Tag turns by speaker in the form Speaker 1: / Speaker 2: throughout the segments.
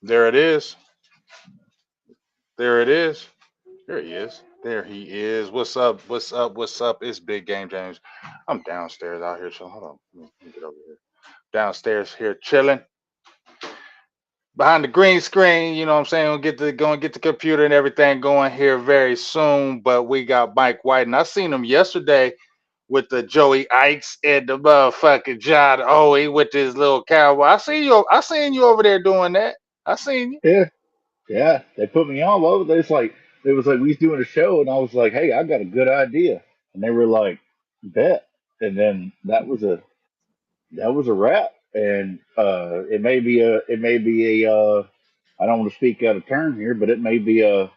Speaker 1: There it is. There it is. There he is. There he is. What's up? What's up? What's up? It's Big Game James. I'm downstairs out here, so hold on. Let me get over here. Downstairs here chilling behind the green screen. You know what I'm saying? We'll get the going get the computer and everything going here very soon. But we got Mike White, and I seen him yesterday with the Joey Ikes and the motherfucking John Owe with his little cowboy. I seen you. I seen you over there doing that. I seen you.
Speaker 2: Yeah, yeah. They put me on. Well, it was like we was doing a show, and I was like, "Hey, I got a good idea," and they were like, "Bet," and then that was a wrap. And it may be a I don't want to speak out of turn here, but it may be a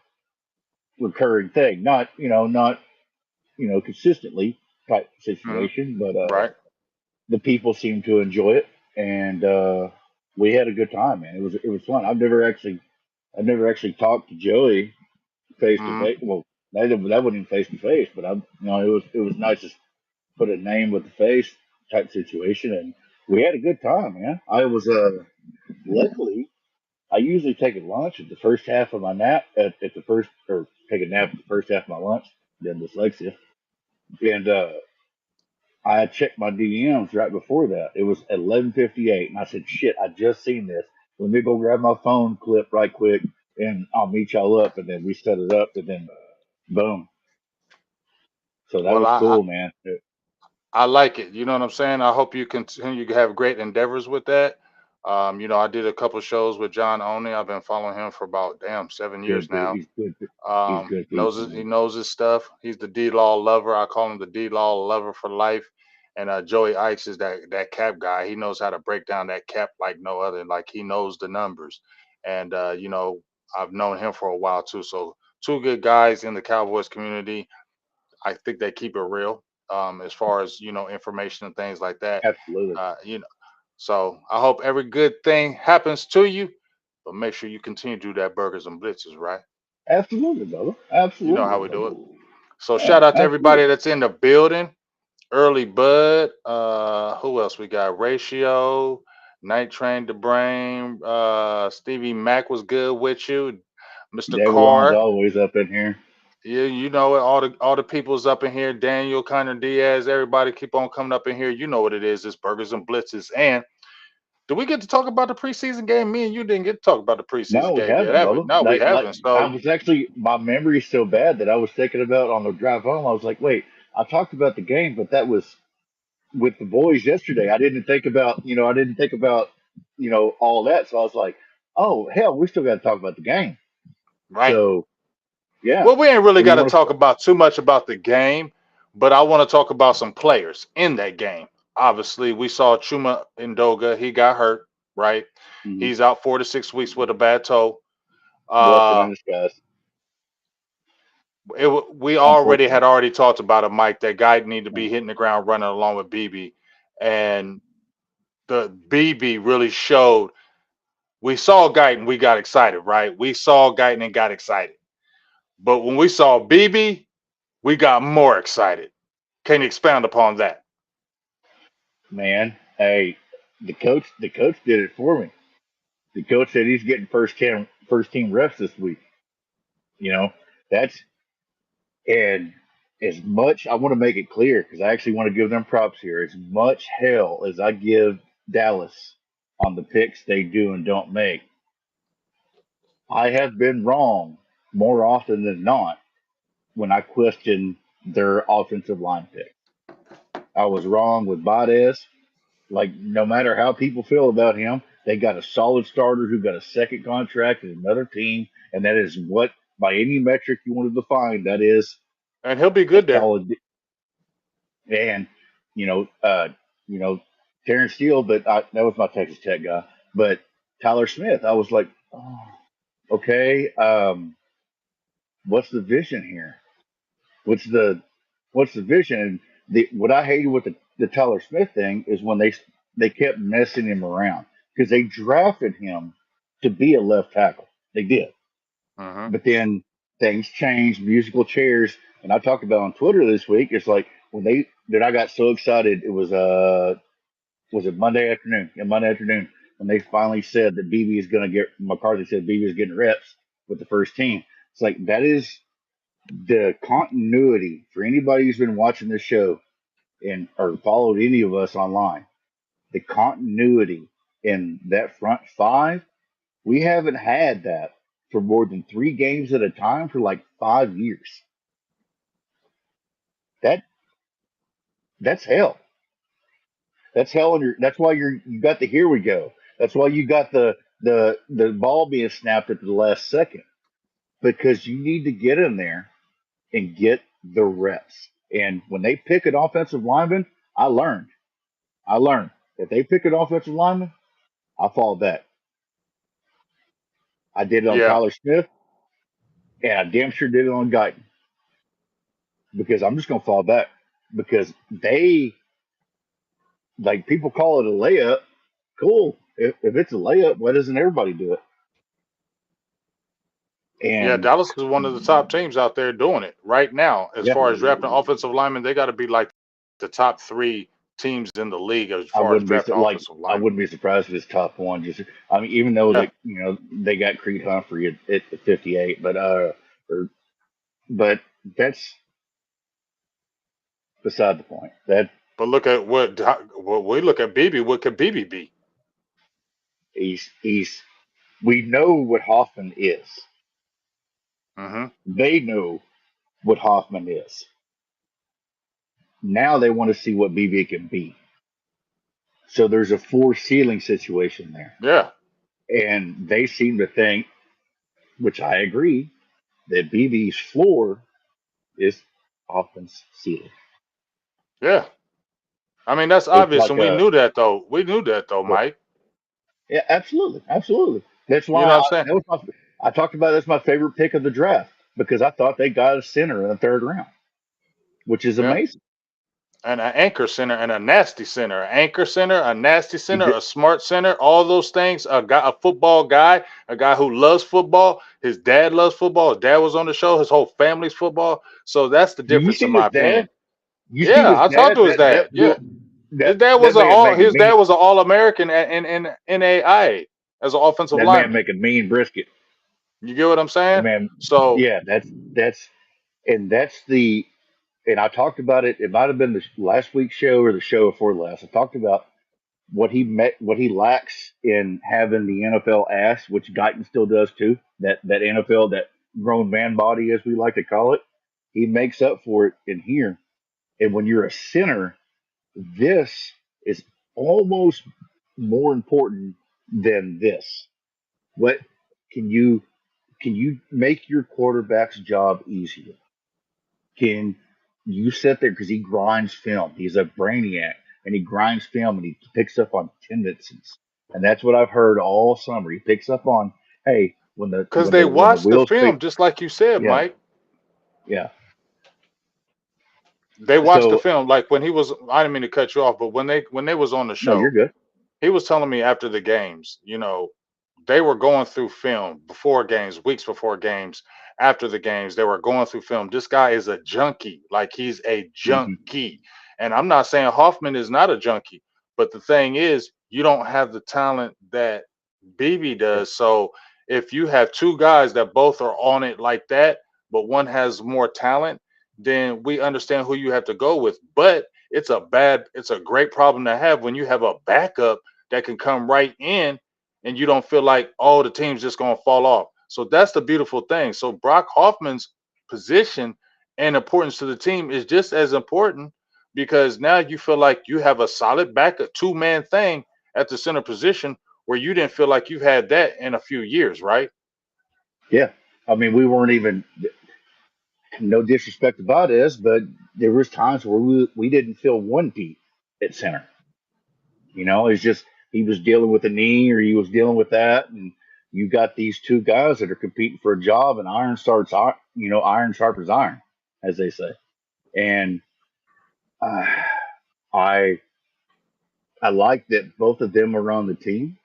Speaker 2: recurring thing. Not consistently type
Speaker 1: Hmm.
Speaker 2: situation, but
Speaker 1: Right.
Speaker 2: the people seem to enjoy it, and we had a good time, man. It was fun. I've never actually talked to Joey face to
Speaker 1: Hmm.
Speaker 2: face. Well, that wasn't even face to face, but it was nice to put a name with the face type situation, and we had a good time, man. I was luckily I usually take a lunch at the first half of my nap at the first or take a nap at the first half of my lunch, then dyslexia, and I checked my DMs right before that. It was 11:58, and I said, "Shit, I just seen this. Let me go grab my phone clip right quick, and I'll meet y'all up." And then we set it up, and then boom. So that
Speaker 1: Well,
Speaker 2: was
Speaker 1: I,
Speaker 2: cool, man.
Speaker 1: I like it. You know what I'm saying? I hope you continue to have great endeavors with that. I did a couple shows with John Oney. I've been following him for about damn 7 years
Speaker 2: Good, dude.
Speaker 1: now.
Speaker 2: He's good
Speaker 1: Knows
Speaker 2: people,
Speaker 1: his, he
Speaker 2: man.
Speaker 1: knows his stuff. He's the D Law lover. I call him the D Law lover for life. And Joey Ikes is that cap guy. He knows how to break down that cap like no other. Like he knows the numbers. And I've known him for a while too. So two good guys in the Cowboys community. I think they keep it real as far as information and things like that.
Speaker 2: Absolutely,
Speaker 1: Uh, you know, so I hope every good thing happens to you, but make sure you continue to do that burgers and blitzes, right?
Speaker 2: absolutely, brother.
Speaker 1: You know how
Speaker 2: Absolutely.
Speaker 1: we do it. So
Speaker 2: Yeah,
Speaker 1: shout out to everybody
Speaker 2: absolutely.
Speaker 1: that's in the building. Early Bud. Who else we got? Ratio. Night Train to Brain. Stevie Mac was good with you. Mr.
Speaker 2: Davalon's
Speaker 1: Card.
Speaker 2: always up in here.
Speaker 1: Yeah, you know it. All the people's up in here. Daniel, Connor Diaz, everybody keep on coming up in here. You know what it is. It's burgers and blitzes. And do we get to talk about the preseason game? Me and you didn't get to talk about the
Speaker 2: No,
Speaker 1: preseason
Speaker 2: we
Speaker 1: game yet,
Speaker 2: haven't,
Speaker 1: have we?
Speaker 2: brother.
Speaker 1: No, we
Speaker 2: Like
Speaker 1: haven't.
Speaker 2: I
Speaker 1: So
Speaker 2: was actually my memory's so bad that I was thinking about on the drive home. I was like, wait, I talked about the game, but that was with the boys yesterday. I didn't think about, all that. So I was like, oh hell, we still got to talk about the game.
Speaker 1: right.
Speaker 2: So yeah,
Speaker 1: Well, we ain't really
Speaker 2: where
Speaker 1: got
Speaker 2: you
Speaker 1: to
Speaker 2: want to
Speaker 1: talk
Speaker 2: start?
Speaker 1: about too much about the game, but I want to talk about some players in that game. Obviously, we saw Chuma Indoga. He got hurt, right?
Speaker 2: Hmm.
Speaker 1: He's out 4 to 6 weeks with a bad toe.
Speaker 2: Blessing
Speaker 1: Uh,
Speaker 2: in disguise,
Speaker 1: we
Speaker 2: unfortunately.
Speaker 1: already talked about it, Mike. That guy need to be hitting the ground running along with BB, and the BB really showed. We saw Guyton, we got excited, right? We saw Guyton and got excited, but when we saw BB, we got more excited. Can you expound upon that?
Speaker 2: Man, hey, the coach did it for me. The coach said he's getting first team reps this week. You know, that's and as much I want to make it clear because I actually want to give them props here. As much hell as I give Dallas on the picks they do and don't make, I have been wrong more often than not when I question their offensive line pick. I was wrong with Baez. Like, no matter how people feel about him, they got a solid starter who got a second contract at another team, and that is what, by any metric you want to define, that is
Speaker 1: And he'll be
Speaker 2: a
Speaker 1: good there.
Speaker 2: solid. And you know, uh, you know, Terrence Steele, but that was my Texas Tech guy. But Tyler Smith, I was like, oh, okay, what's the vision here? What's the what's the vision? And what I hated with the Tyler Smith thing is when they kept messing him around because they drafted him to be a left tackle. They did,
Speaker 1: Hmm.
Speaker 2: but then things changed, musical chairs, and I talked about on Twitter this week. It's like when I got so excited. It was it Monday afternoon? Yeah, Monday afternoon when they finally said that BB is going to get McCarthy said BB is getting reps with the first team. It's like that is the continuity for anybody who's been watching this show and or followed any of us online. The continuity in that front five, we haven't had that for more than 3 games at a time for like 5 years. That that's hell. That's hell, and that's why you got the here we go. That's why you got the ball being snapped at the last second because you need to get in there and get the reps. And when they pick an offensive lineman, I learned. I learned if they pick an offensive lineman, I fall back. I did it on
Speaker 1: Yeah,
Speaker 2: Tyler Smith, and I damn sure did it on Guyton because I'm just gonna fall back because they like people call it a layup. Cool. If it's a layup, why doesn't everybody do it?
Speaker 1: yeah.
Speaker 2: And
Speaker 1: Dallas is one of the top teams out there doing it right now. As
Speaker 2: yeah,
Speaker 1: far as drafting offensive linemen, they got to be like the top three teams in the league as
Speaker 2: I
Speaker 1: far as
Speaker 2: wouldn't be
Speaker 1: drafting
Speaker 2: like
Speaker 1: offensive
Speaker 2: I
Speaker 1: linemen.
Speaker 2: wouldn't be surprised if it's top one. Just I mean, even though
Speaker 1: Yeah,
Speaker 2: that they got Creed Humphrey at 58, or, but that's beside the point. That
Speaker 1: but look at what we look at BB. What could BB be?
Speaker 2: he's we know what Hoffman is.
Speaker 1: Hmm.
Speaker 2: They know what Hoffman is. Now they want to see what BB can be. So there's a floor ceiling situation there,
Speaker 1: Yeah,
Speaker 2: and they seem to think, which I agree, that BB's floor is Hoffman's ceiling.
Speaker 1: yeah. I mean that's
Speaker 2: It's
Speaker 1: obvious,
Speaker 2: like
Speaker 1: and we
Speaker 2: a
Speaker 1: knew that though. We knew that though,
Speaker 2: yeah,
Speaker 1: Mike.
Speaker 2: yeah, absolutely, absolutely. That's
Speaker 1: You
Speaker 2: why
Speaker 1: know what I'm saying?
Speaker 2: I talked about that's my favorite pick of the draft because I thought they got a center in the third round, which is
Speaker 1: Yeah.
Speaker 2: amazing.
Speaker 1: And an anchor center and a nasty center, an anchor center, a nasty center,
Speaker 2: Exa-
Speaker 1: a smart center, all those things. A football guy, a guy who loves football. His dad loves football. His dad was on the show. His whole family's football. So that's the
Speaker 2: Do you
Speaker 1: difference, in
Speaker 2: see
Speaker 1: my
Speaker 2: his
Speaker 1: opinion.
Speaker 2: dad? You see
Speaker 1: Yeah,
Speaker 2: his
Speaker 1: I talked
Speaker 2: dad?
Speaker 1: to his dad. Yeah, his dad was
Speaker 2: That
Speaker 1: a
Speaker 2: man
Speaker 1: all.
Speaker 2: making
Speaker 1: His dad
Speaker 2: mean
Speaker 1: was an All American in NAIA as an offensive
Speaker 2: that man
Speaker 1: lineman.
Speaker 2: making mean brisket.
Speaker 1: You get what I'm
Speaker 2: That
Speaker 1: saying?
Speaker 2: man,
Speaker 1: So
Speaker 2: yeah, that's and that's the and I talked about it. It might have been the last week's show or the show before last. I talked about what he lacks in having the NFL ass, which Guyton still does too. That NFL, that grown man body, as we like to call it, he makes up for it in here. And when you're a center, this is almost more important than this. What can you can you make your quarterback's job easier? Can you sit there because he grinds film? He's a brainiac and he grinds film and he picks up on tendencies. And that's what I've heard all summer. He picks up on, hey,
Speaker 1: because they
Speaker 2: when the
Speaker 1: watched the
Speaker 2: wheels pick,
Speaker 1: film, just like you said,
Speaker 2: yeah,
Speaker 1: Mike.
Speaker 2: yeah.
Speaker 1: They watched the
Speaker 2: So
Speaker 1: film. Like when he was. I didn't mean to cut you off, but when they was on the
Speaker 2: no, you're
Speaker 1: show,
Speaker 2: good.
Speaker 1: he was telling me after the games, they were going through film before games, weeks before games, after the games, they were going through film. This guy is a junkie. Like he's a
Speaker 2: Hmm.
Speaker 1: junkie. And I'm not saying Hoffman is not a junkie, but the thing is, you don't have the talent that BB
Speaker 2: Yeah,
Speaker 1: does. So if you have two guys that both are on it like that, but one has more talent, then we understand who you have to go with. But it's a great problem to have when you have a backup that can come right in and you don't feel like, oh, the team's just going to fall off. So that's the beautiful thing. So Brock Hoffman's position and importance to the team is just as important because now you feel like you have a solid backup two-man thing at the center position where you didn't feel like you've had that in a few years, right?
Speaker 2: yeah. I mean, we weren't even no disrespect about this, but there was times where we didn't feel one deep at center. It's just he was dealing with a knee or he was dealing with that, and you got these two guys that are competing for a job, and iron sharpens iron, as they say. And uh, I I like that both of them are on the team,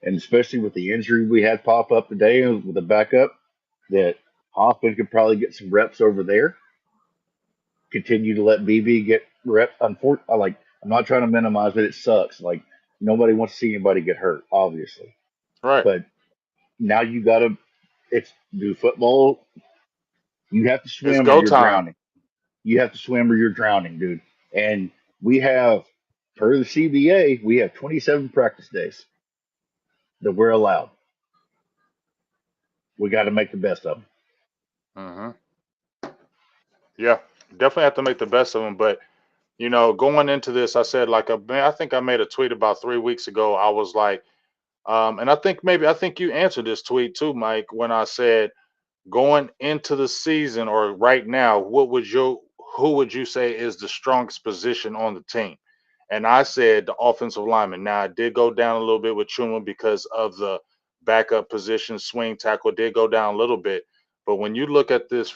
Speaker 2: and especially with the injury we had pop up today with the backup, that Hoffman could probably get some reps over there. Continue to let BB get reps. Unfortunately, I'm not trying to minimize it. It sucks. Like Nobody wants to see anybody get hurt, obviously.
Speaker 1: Right.
Speaker 2: But now you got to, it's do football. You have to
Speaker 1: It's
Speaker 2: swim or
Speaker 1: go
Speaker 2: you're
Speaker 1: time.
Speaker 2: drowning. You have to swim or you're drowning, dude. And we have, per the CBA, we have 27 practice days that we're allowed. We got to make the best of them.
Speaker 1: Hmm. Yeah, definitely have to make the best of them. But going into this, I said like I think I made a tweet about 3 weeks ago. I was like, and I think you answered this tweet too, Mike, when I said going into the season or right now, who would you say is the strongest position on the team? And I said the offensive lineman. Now I did go down a little bit with Truman because of the backup position, swing tackle did go down a little bit. But when you look at this,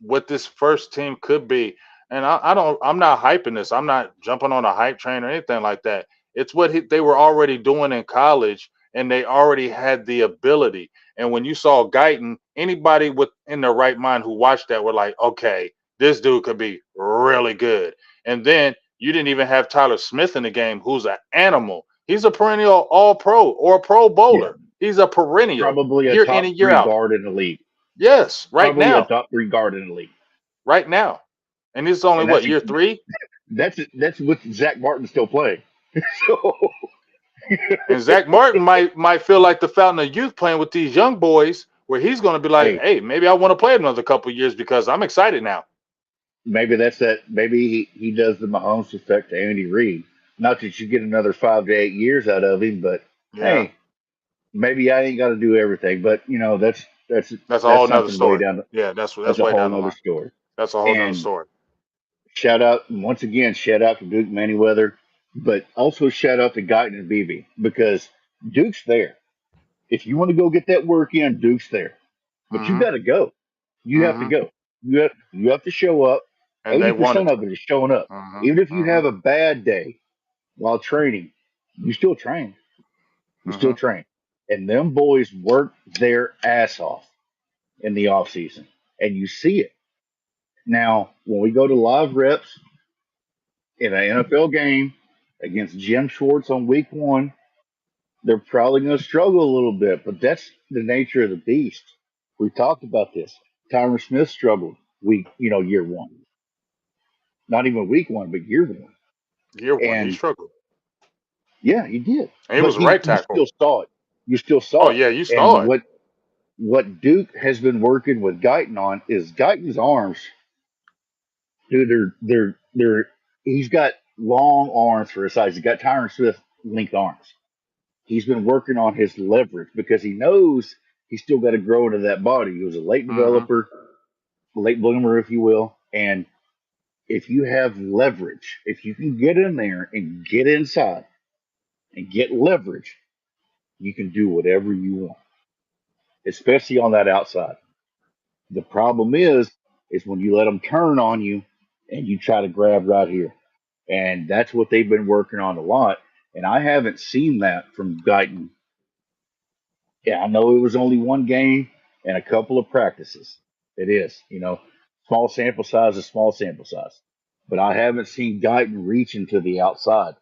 Speaker 1: what this first team could be. And I'm not hyping this. I'm not jumping on a hype train or anything like that. It's what they were already doing in college, and they already had the ability. And when you saw Guyton, anybody with in their right mind who watched that were like, okay, this dude could be really good. And then you didn't even have Tyler Smith in the game, who's an animal. He's a perennial All Pro or a Pro
Speaker 2: Yeah.
Speaker 1: Bowler. He's a perennial
Speaker 2: Probably a
Speaker 1: year in
Speaker 2: top
Speaker 1: and year
Speaker 2: three
Speaker 1: out.
Speaker 2: guard in the league.
Speaker 1: Yes, right
Speaker 2: Probably a
Speaker 1: now,
Speaker 2: top three guard in the league.
Speaker 1: right now. And this is only
Speaker 2: And
Speaker 1: what, year three?
Speaker 2: that's with Zach Martin still playing. So
Speaker 1: And Zach Martin might feel like the fountain of youth playing with these young boys, where he's going to be like,
Speaker 2: hey,
Speaker 1: hey, maybe I want to play another couple years because I'm excited now.
Speaker 2: maybe that's that. Maybe he does the Mahomes effect to Andy Reid. Not that you get another 5 to 8 years out of him, but
Speaker 1: Yeah,
Speaker 2: hey, maybe I ain't got to do everything. But that's
Speaker 1: that's a whole
Speaker 2: that's
Speaker 1: nother
Speaker 2: something way
Speaker 1: story.
Speaker 2: down.
Speaker 1: Yeah,
Speaker 2: That's
Speaker 1: that's
Speaker 2: a
Speaker 1: way
Speaker 2: whole
Speaker 1: down the
Speaker 2: nother
Speaker 1: line.
Speaker 2: story.
Speaker 1: That's a whole nother
Speaker 2: And
Speaker 1: story.
Speaker 2: shout out once again, shout out to Duke Manyweather, but also shout out to Guyton and BB because Duke's there. If you want to go get that work in, Duke's there. But you
Speaker 1: Hmm.
Speaker 2: got to go. You have to
Speaker 1: Hmm.
Speaker 2: go. You have to show up.
Speaker 1: And they
Speaker 2: 80%
Speaker 1: wanted
Speaker 2: of
Speaker 1: to.
Speaker 2: it is showing up.
Speaker 1: Hmm.
Speaker 2: Even if you
Speaker 1: Hmm.
Speaker 2: have a bad day while training, you still train. You still
Speaker 1: Hmm.
Speaker 2: train. And them boys work their ass off in the off season, and you see it. Now, when we go to live reps in an NFL game against Jim Schwartz on week one, they're probably going to struggle a little bit, but that's the nature of the beast. We talked about this. Tyron Smith struggled year one, not even week one, but year one,
Speaker 1: Year one, he
Speaker 2: and
Speaker 1: struggled.
Speaker 2: yeah, he did.
Speaker 1: And he
Speaker 2: But
Speaker 1: was a right
Speaker 2: you
Speaker 1: tackle.
Speaker 2: still saw it. You still
Speaker 1: Oh
Speaker 2: saw it.
Speaker 1: yeah, you saw
Speaker 2: And
Speaker 1: it.
Speaker 2: what Duke has been working with Guyton on is Guyton's arms. Dude, they're he's got long arms for his size. He's got Tyron Smith length arms. He's been working on his leverage because he knows he's still got to grow into that body. He was a late
Speaker 1: Hmm.
Speaker 2: developer, late bloomer, if you will. And if you have leverage, if you can get in there and get inside and get leverage, you can do whatever you want, especially on that outside. The problem is when you let them turn on you and you try to grab right here. And that's what they've been working on a lot. And I haven't seen that from Guyton. Yeah, I know it was only one game and a couple of practices. It is, small sample size is small sample size. But I haven't seen Guyton reaching to the outside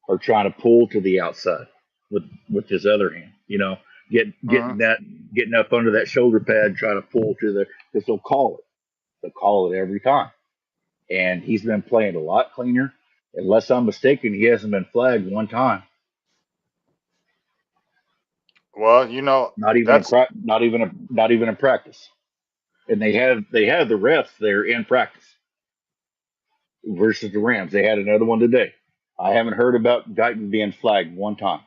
Speaker 2: or trying to pull to the outside with his other hand.
Speaker 1: Hmm.
Speaker 2: Getting up under that shoulder pad, trying to pull to the because they'll call it. They'll call it every time. And he's been playing a lot cleaner. Unless I'm mistaken, he hasn't been flagged one time.
Speaker 1: Well, that's
Speaker 2: Not even in practice. And they have the refs there in practice versus the Rams. They had another one today. I haven't heard about Guyton being flagged one time.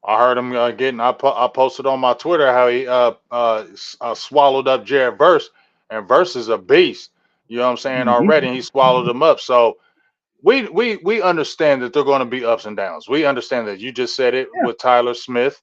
Speaker 1: I heard him getting. I posted on my Twitter how he swallowed up Jared Verse, and Verse is a beast. You know what I'm saying already. And he swallowed him up. So we understand that they're going to be ups and downs. We understand that. You just said it
Speaker 2: Yeah,
Speaker 1: with Tyler Smith.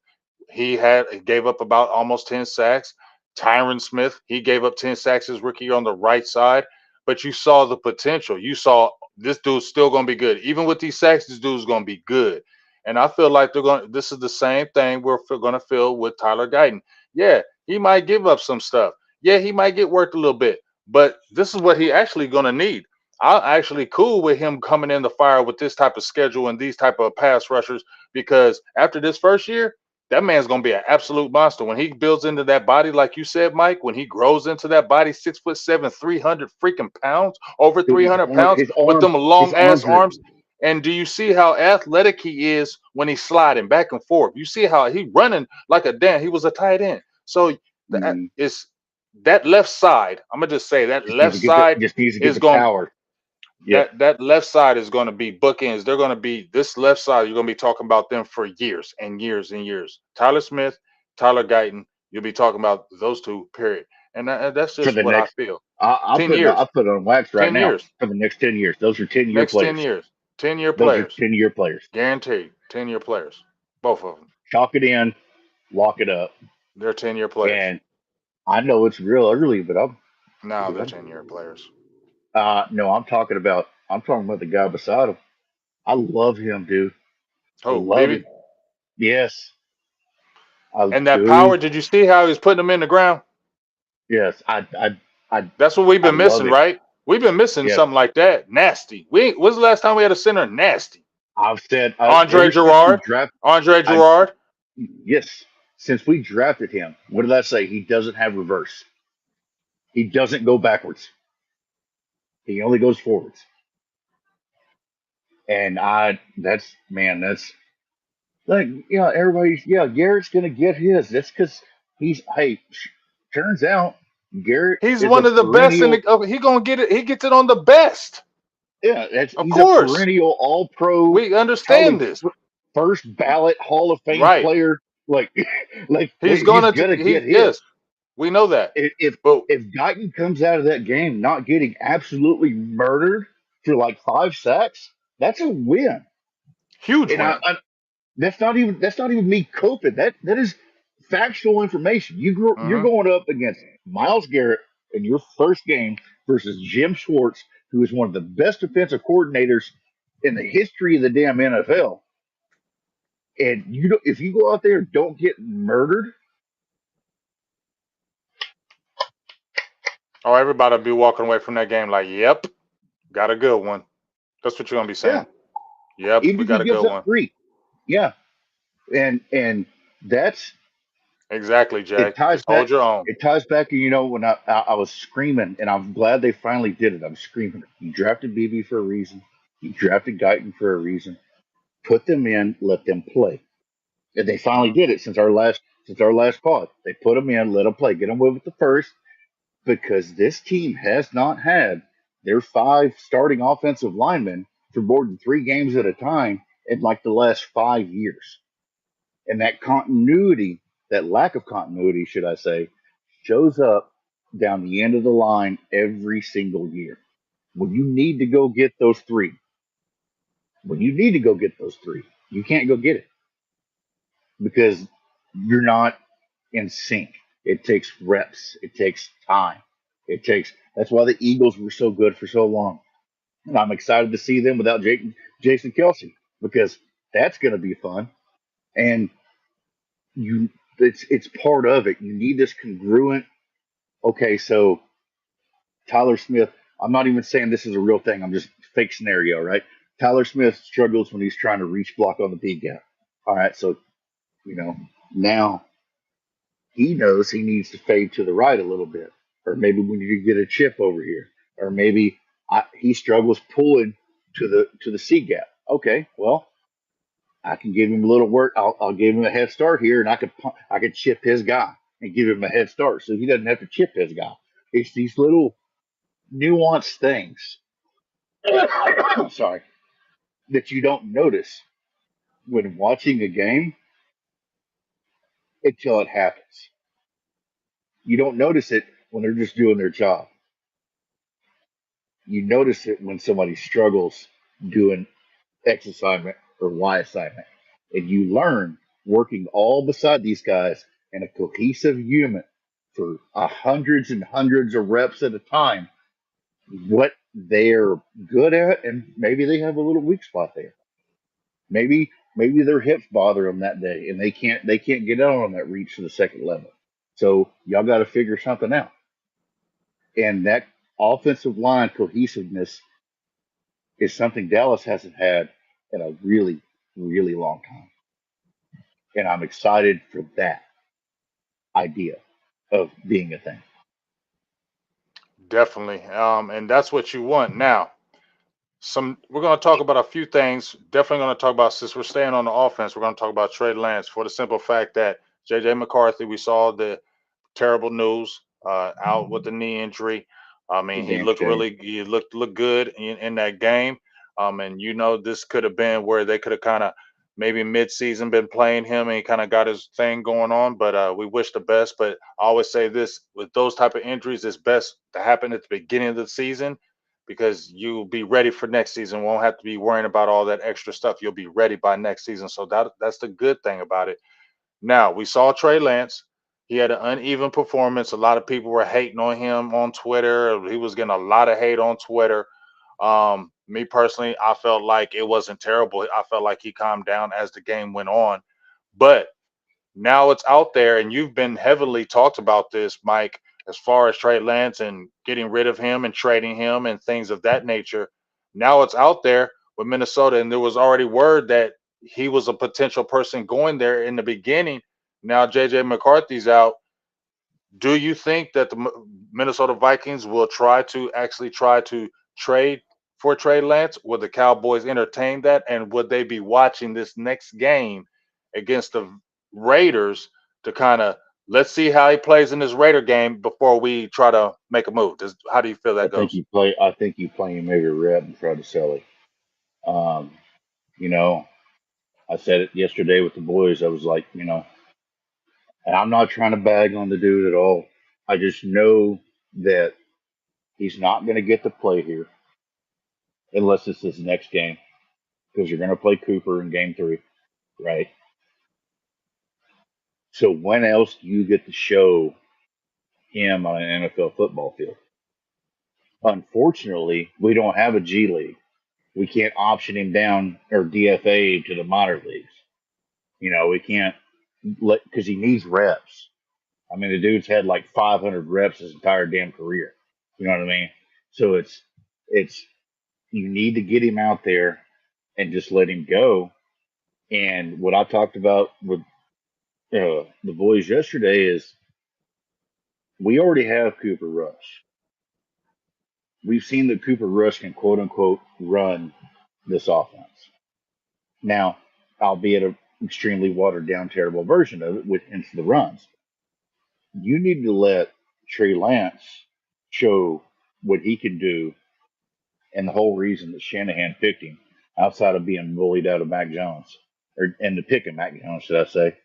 Speaker 1: He gave up about almost 10 sacks. Tyron Smith, he gave up 10 sacks his rookie year on the right side. But you saw the potential. You saw this dude's still going to be good. Even with these sacks, this dude's going to be good. And I feel like this is the same thing we're going to feel with Tyler Guyton. Yeah, he might give up some stuff. Yeah, he might get worked a little bit. But this is what he actually going to need. I'm actually cool with him coming in the fire with this type of schedule and these type of pass rushers because after this first year, that man's gonna be an absolute monster. When he builds into that body, like you said, Mike, when he grows into that body, 6'7", 300 freaking pounds, over
Speaker 2: Dude,
Speaker 1: 300 pounds with them
Speaker 2: his
Speaker 1: long ass
Speaker 2: arms are
Speaker 1: arms. And do you see how athletic he is when he's sliding back and forth? You see how he running like a damn. He was a tight end. So
Speaker 2: mm,
Speaker 1: it's that left side. I'm gonna just say that
Speaker 2: just needs
Speaker 1: left
Speaker 2: to get the
Speaker 1: side
Speaker 2: just needs to get
Speaker 1: is
Speaker 2: the
Speaker 1: going
Speaker 2: power. Yep.
Speaker 1: that left side is going to be bookends. They're going to be this left side. You're going to be talking about them for years and years and years. Tyler Smith, Tyler Guyton. You'll be talking about those two. Period. And that's
Speaker 2: For
Speaker 1: just
Speaker 2: the
Speaker 1: what I
Speaker 2: next,
Speaker 1: feel.
Speaker 2: I'll
Speaker 1: 10
Speaker 2: put it on,
Speaker 1: years.
Speaker 2: I'll put it on wax right
Speaker 1: 10
Speaker 2: now.
Speaker 1: years.
Speaker 2: For the next 10 years, those are 10-year
Speaker 1: Next 10
Speaker 2: players.
Speaker 1: years. 10-year
Speaker 2: Those are
Speaker 1: players.
Speaker 2: 10-year players.
Speaker 1: Guaranteed. 10-year players. Both of them.
Speaker 2: Chalk it in, lock it up,
Speaker 1: They're 10-year players.
Speaker 2: and I know it's real early, but
Speaker 1: Now they're 10-year players.
Speaker 2: no, I'm talking about the guy beside him. I love him, dude. I
Speaker 1: Oh,
Speaker 2: love
Speaker 1: baby.
Speaker 2: him. Yes, I
Speaker 1: And that
Speaker 2: do.
Speaker 1: power, did you see how he's putting them in the ground?
Speaker 2: Yes,
Speaker 1: That's what we've
Speaker 2: I
Speaker 1: been
Speaker 2: love
Speaker 1: missing,
Speaker 2: it.
Speaker 1: right? We've been missing
Speaker 2: Yes,
Speaker 1: something like that. Nasty. When's the last time we had a center nasty?
Speaker 2: I've said
Speaker 1: Andre
Speaker 2: ever since we
Speaker 1: Gerard.
Speaker 2: draft.
Speaker 1: Andre
Speaker 2: I
Speaker 1: Gerard.
Speaker 2: Yes, since we drafted him. What did I say? He doesn't have reverse. He doesn't go backwards. He only goes forwards. And that's man, that's like, everybody's, Garrett's gonna get his. That's because hey, turns out Garrett
Speaker 1: He's
Speaker 2: is a
Speaker 1: one of the best in
Speaker 2: perennial.
Speaker 1: the. He gonna get it. He gets it on the best.
Speaker 2: Yeah,
Speaker 1: Of
Speaker 2: he's a
Speaker 1: course,
Speaker 2: perennial All Pro,
Speaker 1: we understand
Speaker 2: probably
Speaker 1: this,
Speaker 2: first ballot Hall of Fame
Speaker 1: right?
Speaker 2: player. Like,
Speaker 1: He's
Speaker 2: he's
Speaker 1: gonna.
Speaker 2: gonna
Speaker 1: He
Speaker 2: get his.
Speaker 1: yes, we know that.
Speaker 2: If
Speaker 1: But
Speaker 2: if Guyton comes out of that game not getting absolutely murdered for like 5 sacks, that's a win.
Speaker 1: huge
Speaker 2: And
Speaker 1: win.
Speaker 2: that's not even me coping. That is factual information. You're
Speaker 1: Hmm.
Speaker 2: going up against Miles Garrett in your first game versus Jim Schwartz, who is one of the best defensive coordinators in the history of the damn NFL. And if you go out there and don't get murdered,
Speaker 1: Oh, everybody will be walking away from that game like, "Yep, got a good one." That's what you're gonna be
Speaker 2: yeah,
Speaker 1: saying. Yep,
Speaker 2: even
Speaker 1: we
Speaker 2: if he
Speaker 1: got a
Speaker 2: gives
Speaker 1: good
Speaker 2: up
Speaker 1: one.
Speaker 2: 3, yeah, and that's
Speaker 1: Exactly, Jay.
Speaker 2: it ties
Speaker 1: Just
Speaker 2: back.
Speaker 1: hold your own.
Speaker 2: It ties back, when I was screaming, and I'm glad they finally did it. I'm screaming. You drafted BB for a reason. You drafted Guyton for a reason. Put them in, let them play. And they finally
Speaker 1: Hmm.
Speaker 2: did it since our last pod. They put them in, let them play, get them with the first, because this team has not had their 5 starting offensive linemen for more than 3 games at a time in like the last 5 years. And that continuity, that lack of continuity, should I say, shows up down the end of the line every single year. When you need to go get those three, when you need to go get those three, you can't go get it because you're not in sync. It takes reps, it takes time. That's why the Eagles were so good for so long. And I'm excited to see them without Jason Kelsey because that's going to be fun. And you it's part of it. You need this congruent. Okay, so Tyler Smith. I'm not even saying this is a real thing. I'm just fake scenario, right? Tyler Smith struggles when he's trying to reach block on the B gap. All right, so you know now he knows he needs to fade to the right a little bit, or maybe we need to get a chip over here, or maybe he struggles pulling to the C gap. Okay, well I can give him a little work. I'll give him a head start here, and I could chip his guy and give him a head start, so he doesn't have to chip his guy. It's these little nuanced things. Sorry, that you don't notice when watching a game until it happens. You don't notice it when they're just doing their job. You notice it when somebody struggles doing X assignment or Y assignment, and you learn working all beside these guys in a cohesive unit for hundreds and hundreds of reps at a time what they're good at, and maybe they have a little weak spot there. Maybe their hips bother them that day, and they can't get out on that reach to the second level. So y'all got to figure something out. And that offensive line cohesiveness. is something Dallas hasn't had in a really, really long time. And I'm excited for that idea of being a thing.
Speaker 1: Definitely. And that's what you want. Now, we're going to talk about a few things. Definitely going to talk about, since we're staying on the offense, we're going to talk about Trey Lance for the simple fact that JJ McCarthy, we saw the terrible news, out with the knee injury. I
Speaker 2: It's a
Speaker 1: mean,
Speaker 2: damn shame.
Speaker 1: he looked good in that game. And this could have been where they could have kind of maybe mid-season been playing him and he kind of got his thing going on. But we wish the best. But I always say this, with those type of injuries, it's best to happen at the beginning of the season because you'll be ready for next season. Won't have to be worrying about all that extra stuff. You'll be ready by next season. So that's the good thing about it. Now, we saw Trey Lance. He had an uneven performance. A lot of people were hating on him on Twitter. He was getting a lot of hate on Twitter. Me personally, I felt like it wasn't terrible. I felt like he calmed down as the game went on. But now it's out there, and you've been heavily talked about this, Mike, as far as Trey Lance and getting rid of him and trading him and things of that nature. Now it's out there with Minnesota, and there was already word that he was a potential person going there in the beginning. Now JJ McCarthy's out. Do you think that the Minnesota Vikings will try to trade for Trey Lance? Would the Cowboys entertain that? And would they be watching this next game against the Raiders to kind of let's see how he plays in this Raider game before we try to make a move? How do you feel that goes?
Speaker 2: I think you play him every rep and try to sell it. Um, you know, I said it yesterday with the boys. I was like, and I'm not trying to bag on the dude at all. I just know that he's not going to get to play here unless it's his next game because you're going to play Cooper in game 3, right? So when else do you get to show him on an NFL football field? Unfortunately, we don't have a G League. We can't option him down or DFA to the minor leagues. We can't let because he needs reps. I mean, the dude's had like 500 reps his entire damn career. You know what I mean? So it's you need to get him out there and just let him go. And what I talked about with the boys yesterday is we already have Cooper Rush. We've seen that Cooper Rush can quote unquote run this offense. Now, albeit an extremely watered down, terrible version of it with into the runs. You need to let Trey Lance show what he can do, and the whole reason that Shanahan picked him, outside of being bullied out of Mac Jones, or and the pick of Mac Jones, should I say,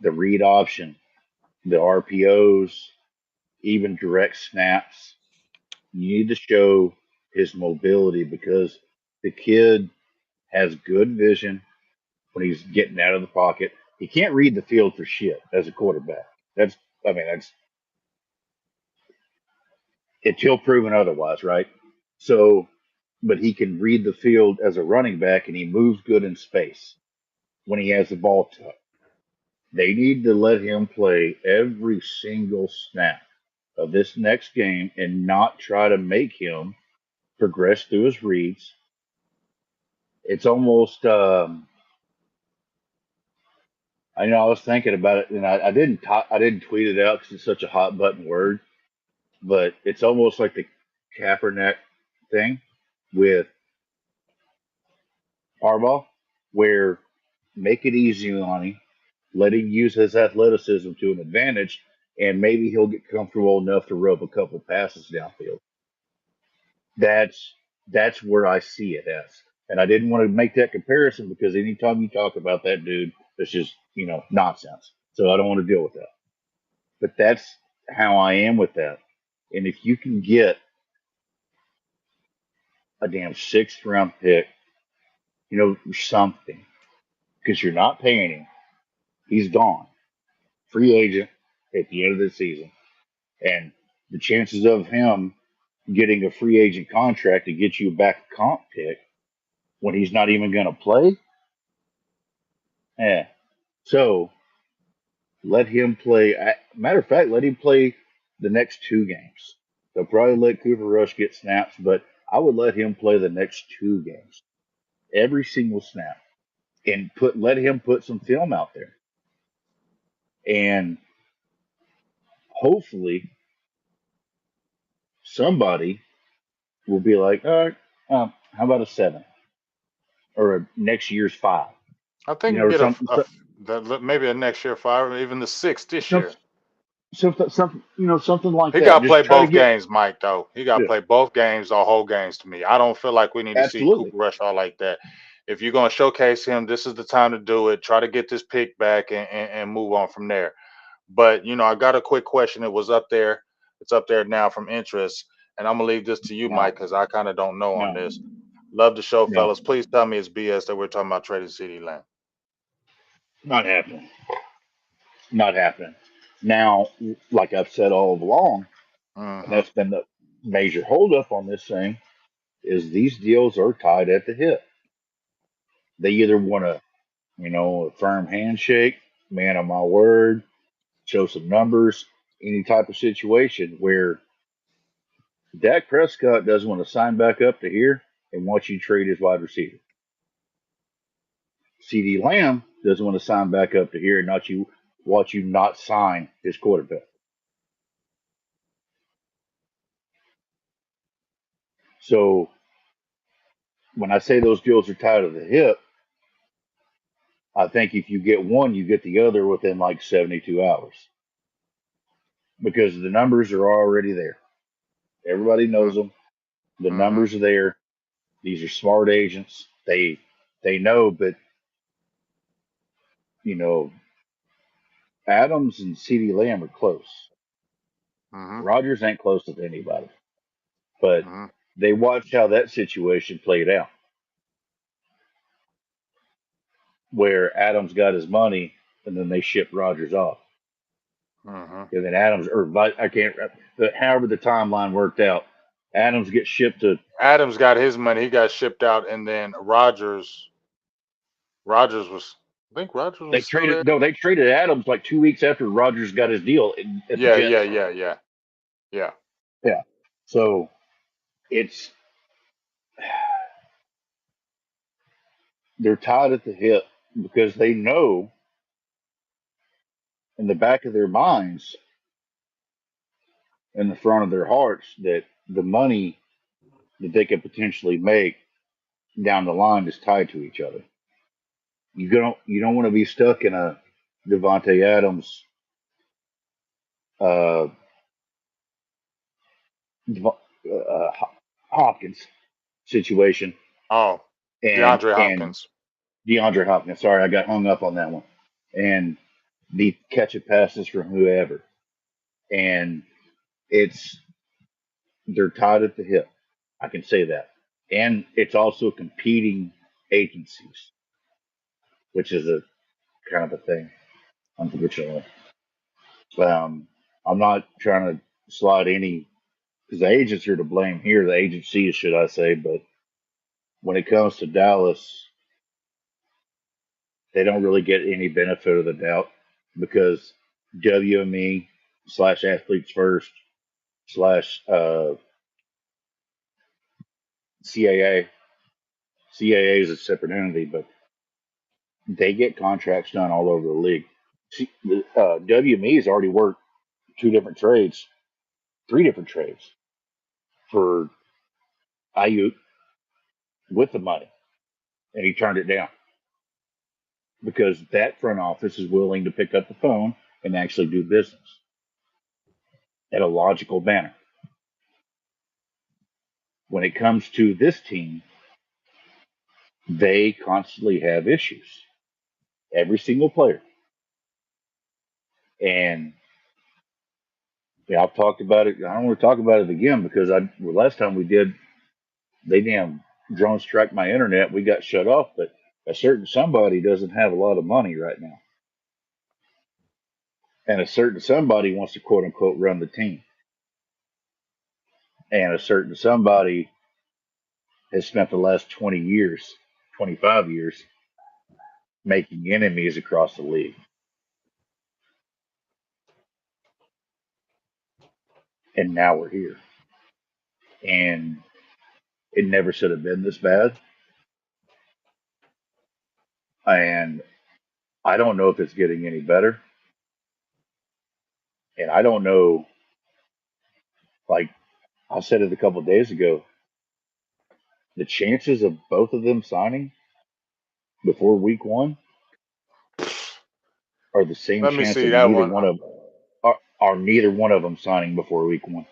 Speaker 2: the read option, the RPOs, even direct snaps. You need to show his mobility because the kid has good vision when he's getting out of the pocket. He can't read the field for shit as a quarterback. That's I mean that's until proven otherwise, right? So, but he can read the field as a running back and he moves good in space when he has the ball tucked. They need to let him play every single snap of this next game and not try to make him progress through his reads. It's almost, I know I was thinking about it and I didn't tweet it out because it's such a hot button word, but it's almost like the Kaepernick thing with Harbaugh, where make it easy on him, let him use his athleticism to an advantage, and maybe he'll get comfortable enough to rope a couple passes downfield. That's that's where I see it as. And I didn't want to make that comparison because anytime you talk about that dude, it's just nonsense. So I don't want to deal with that. But that's how I am with that. And if you can get a damn sixth round pick, something, because you're not paying him, he's gone, free agent at the end of the season, and the chances of him getting a free agent contract to get you back a comp pick when he's not even going to play, eh. So let him play. Matter of fact, let him play the next 2 games. They'll probably let Cooper Rush get snaps, but I would let him play the next two games, every single snap, and let him put some film out there, and hopefully somebody will be like, all right, how about a seven or a next year's five,
Speaker 1: I think you
Speaker 2: or
Speaker 1: get maybe a next year five, or even the six this
Speaker 2: some,
Speaker 1: year.
Speaker 2: something, something like
Speaker 1: He
Speaker 2: that.
Speaker 1: got to play
Speaker 2: Just try to
Speaker 1: both
Speaker 2: get,
Speaker 1: games, Mike. Though he got to
Speaker 2: yeah,
Speaker 1: play both games or whole games. To me, I don't feel like we need to see
Speaker 2: absolutely.
Speaker 1: Cooper Rush all like that. If you're gonna showcase him, this is the time to do it. Try to get this pick back and move on from there. But I got a quick question. It was up there. It's up there now from interest, and I'm gonna leave this to you,
Speaker 2: No,
Speaker 1: Mike, because I kind of don't know on
Speaker 2: no,
Speaker 1: this. Love the show,
Speaker 2: no,
Speaker 1: fellas. Please tell me it's BS that we're talking about trading CD Lamb.
Speaker 2: not happening. Not happening. Now, like I've said all along, and
Speaker 1: Mm-hmm.
Speaker 2: that's been the major holdup on this thing, is these deals are tied at the hip. They either want a firm handshake, man on my word, show some numbers, any type of situation where Dak Prescott doesn't want to sign back up to here and wants you to trade his wide receiver. CD Lamb doesn't want to sign back up to here and not you watch you not sign his quarterback. So when I say those deals are tied to the hip, I think if you get one, you get the other within like 72 hours because the numbers are already there. Everybody knows them. The
Speaker 1: Mm-hmm.
Speaker 2: numbers are there. These are smart agents. They know, but you know, Adams and CeeDee Lamb are close.
Speaker 1: Mm-hmm.
Speaker 2: Rodgers ain't close with anybody, but
Speaker 1: Mm-hmm.
Speaker 2: they watched how that situation played out, where Adams got his money and then they shipped Rodgers off,
Speaker 1: Mm-hmm.
Speaker 2: and then Adams or I can't, however the timeline worked out, Adams gets shipped to.
Speaker 1: Adams got his money. He got shipped out, and then Rogers was. I think Rogers
Speaker 2: They
Speaker 1: was still
Speaker 2: traded
Speaker 1: there.
Speaker 2: no, they traded Adams like 2 weeks after Rodgers got his deal at the
Speaker 1: Yeah, yeah,
Speaker 2: Jets.
Speaker 1: yeah, yeah, yeah.
Speaker 2: Yeah, so it's they're tied at the hip because they know in the back of their minds, in the front of their hearts, that the money that they could potentially make down the line is tied to each other. You don't want to be stuck in a Devontae Adams, uh, Hopkins situation,
Speaker 1: Oh,
Speaker 2: and
Speaker 1: DeAndre
Speaker 2: and
Speaker 1: Hopkins.
Speaker 2: DeAndre Hopkins. Sorry, I got hung up on that one. And the catch of passes from whoever, and it's they're tied at the hip. I can say that, and it's also competing agencies, which is a kind of a thing, unfortunately. I'm not trying to slide any because the agents are to blame here, the agencies, should I say, but when it comes to Dallas, they don't really get any benefit of the doubt because WME slash athletes first slash CAA. CAA is a separate entity, but they get contracts done all over the league. WME has already worked two different trades, three different trades for Ayuk with the money, and he turned it down because that front office is willing to pick up the phone and actually do business at a logical manner. When it comes to this team, they constantly have issues. Every single player. And yeah, I've talked about it. I don't want to talk about it again because last time we did, they damn drone strike my internet. We got shut off, but a certain somebody doesn't have a lot of money right now. And a certain somebody wants to quote unquote run the team. And a certain somebody has spent the last 20 years, 25 years making enemies across the league. And now we're here. And It never should have been this bad. And I don't know if it's getting any better. And I don't know, like I said it a couple of days ago, the chances of both of them signing before week 1 are the same
Speaker 1: Let me
Speaker 2: chance
Speaker 1: see
Speaker 2: of
Speaker 1: that
Speaker 2: neither
Speaker 1: one.
Speaker 2: one of are neither one of them signing before week 1.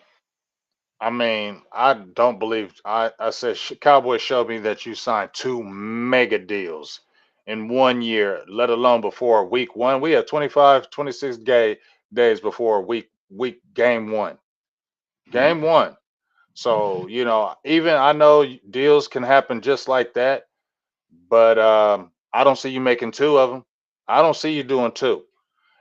Speaker 1: I mean, I don't believe I said Cowboys showed me that you signed two mega deals in 1 year, let alone before week one. We have 25, 26 days before week game one. Game one. So, even I know deals can happen just like that, but I don't see you making two of them. I don't see you doing two.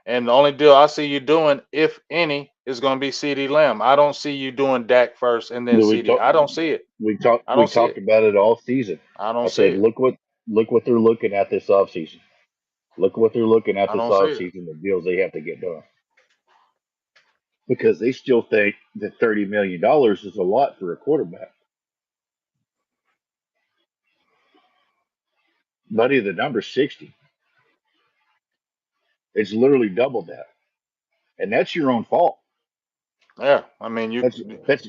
Speaker 1: And the only deal I see you doing, if any, is going to be CD Lamb. I don't see you doing Dak first and then
Speaker 2: We we
Speaker 1: CD.
Speaker 2: talked
Speaker 1: I don't see it. I
Speaker 2: we
Speaker 1: don't see
Speaker 2: talked
Speaker 1: it.
Speaker 2: about it all season.
Speaker 1: I don't
Speaker 2: I
Speaker 1: see
Speaker 2: said,
Speaker 1: it.
Speaker 2: look what they're looking at this offseason. Look what they're looking at
Speaker 1: I
Speaker 2: this
Speaker 1: don't see it.
Speaker 2: offseason, the deals they have to get done. Because they still think that $30 million is a lot for a quarterback. Buddy, the number's 60. It's literally double that. And that's your own fault.
Speaker 1: Yeah, I mean you.
Speaker 2: That's that's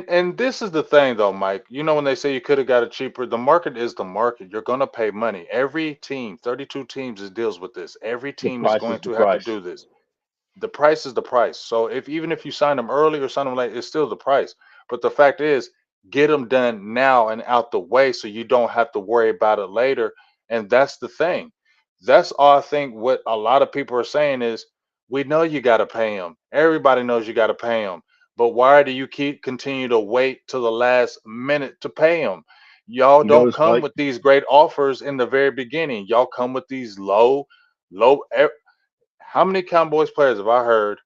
Speaker 1: And this is the thing though, Mike. When they say you could have got it cheaper, the market is the market. You're gonna pay money. Every team, 32 teams, deals with this. Every
Speaker 2: the
Speaker 1: team is
Speaker 2: price
Speaker 1: going
Speaker 2: is the
Speaker 1: to have to
Speaker 2: price.
Speaker 1: do this. The price is the price. So if even if you sign them early or sign them late, it's still the price. But the fact is, get them done now and out the way so you don't have to worry about it later. And that's the thing. That's all I think what a lot of people are saying is we know you got to pay them. Everybody knows you got to pay them. But why do you keep continue to wait till the last minute to pay them? Y'all
Speaker 2: You know what
Speaker 1: don't
Speaker 2: it's
Speaker 1: come
Speaker 2: like?
Speaker 1: with these great offers in the very beginning. Y'all come with these low. How many Cowboys players have I heard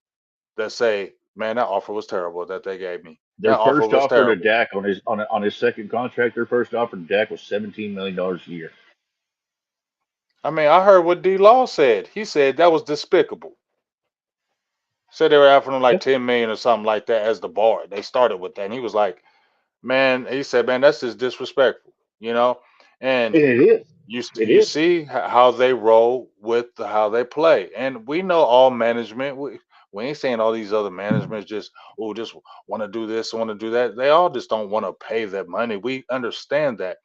Speaker 1: that say, "Man, that offer was terrible that they gave me.
Speaker 2: Their
Speaker 1: That offer
Speaker 2: first
Speaker 1: was
Speaker 2: offer to
Speaker 1: terrible."
Speaker 2: Dak on his second contract, their first offer to Dak was $17 million a year.
Speaker 1: I mean, I heard what D. Law said. He said that was despicable. Said they were offering him
Speaker 2: Yeah.
Speaker 1: like 10 million or something like that as the bar. They started with that, and he was like, "Man," he said, "Man, that's just disrespectful," you know. And
Speaker 2: And it is.
Speaker 1: you
Speaker 2: It
Speaker 1: you
Speaker 2: is.
Speaker 1: see how they roll with how they play, and we know all management. We ain't saying all these other managements just want to do this, want to do that. They all just don't want to pay that money. We understand that,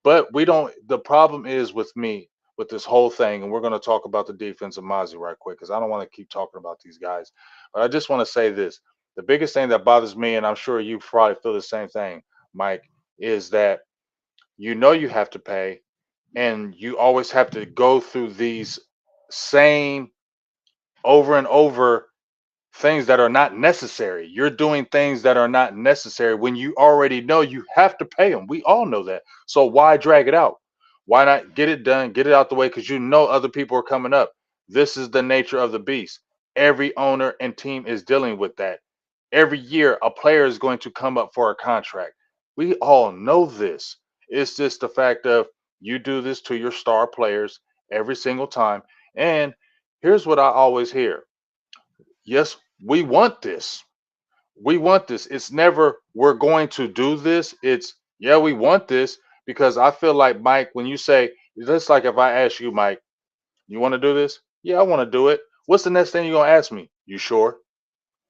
Speaker 1: but we don't. The problem is with me with this whole thing, and we're going to talk about the defense of Mozzie right quick because I don't want to keep talking about these guys, but I just want to say this: the biggest thing that bothers me, and I'm sure you probably feel the same thing, Mike, is that you have to pay and you always have to go through these same over and over things that are not necessary. You're doing things that are not necessary when you already know you have to pay them. We all know that. So why drag it out? Why not get it done, get it out the way because you know other people are coming up. This is the nature of the beast. Every owner and team is dealing with that. Every year, a player is going to come up for a contract. We all know this. It's just the fact of you do this to your star players every single time. And here's what I always hear. Yes, we want this. We want this. It's never we're going to do this. It's yeah, we want this because I feel like Mike, when you say just like if I ask you, Mike, you want to do this? Yeah, I want to do it. What's the next thing you're gonna ask me? You sure?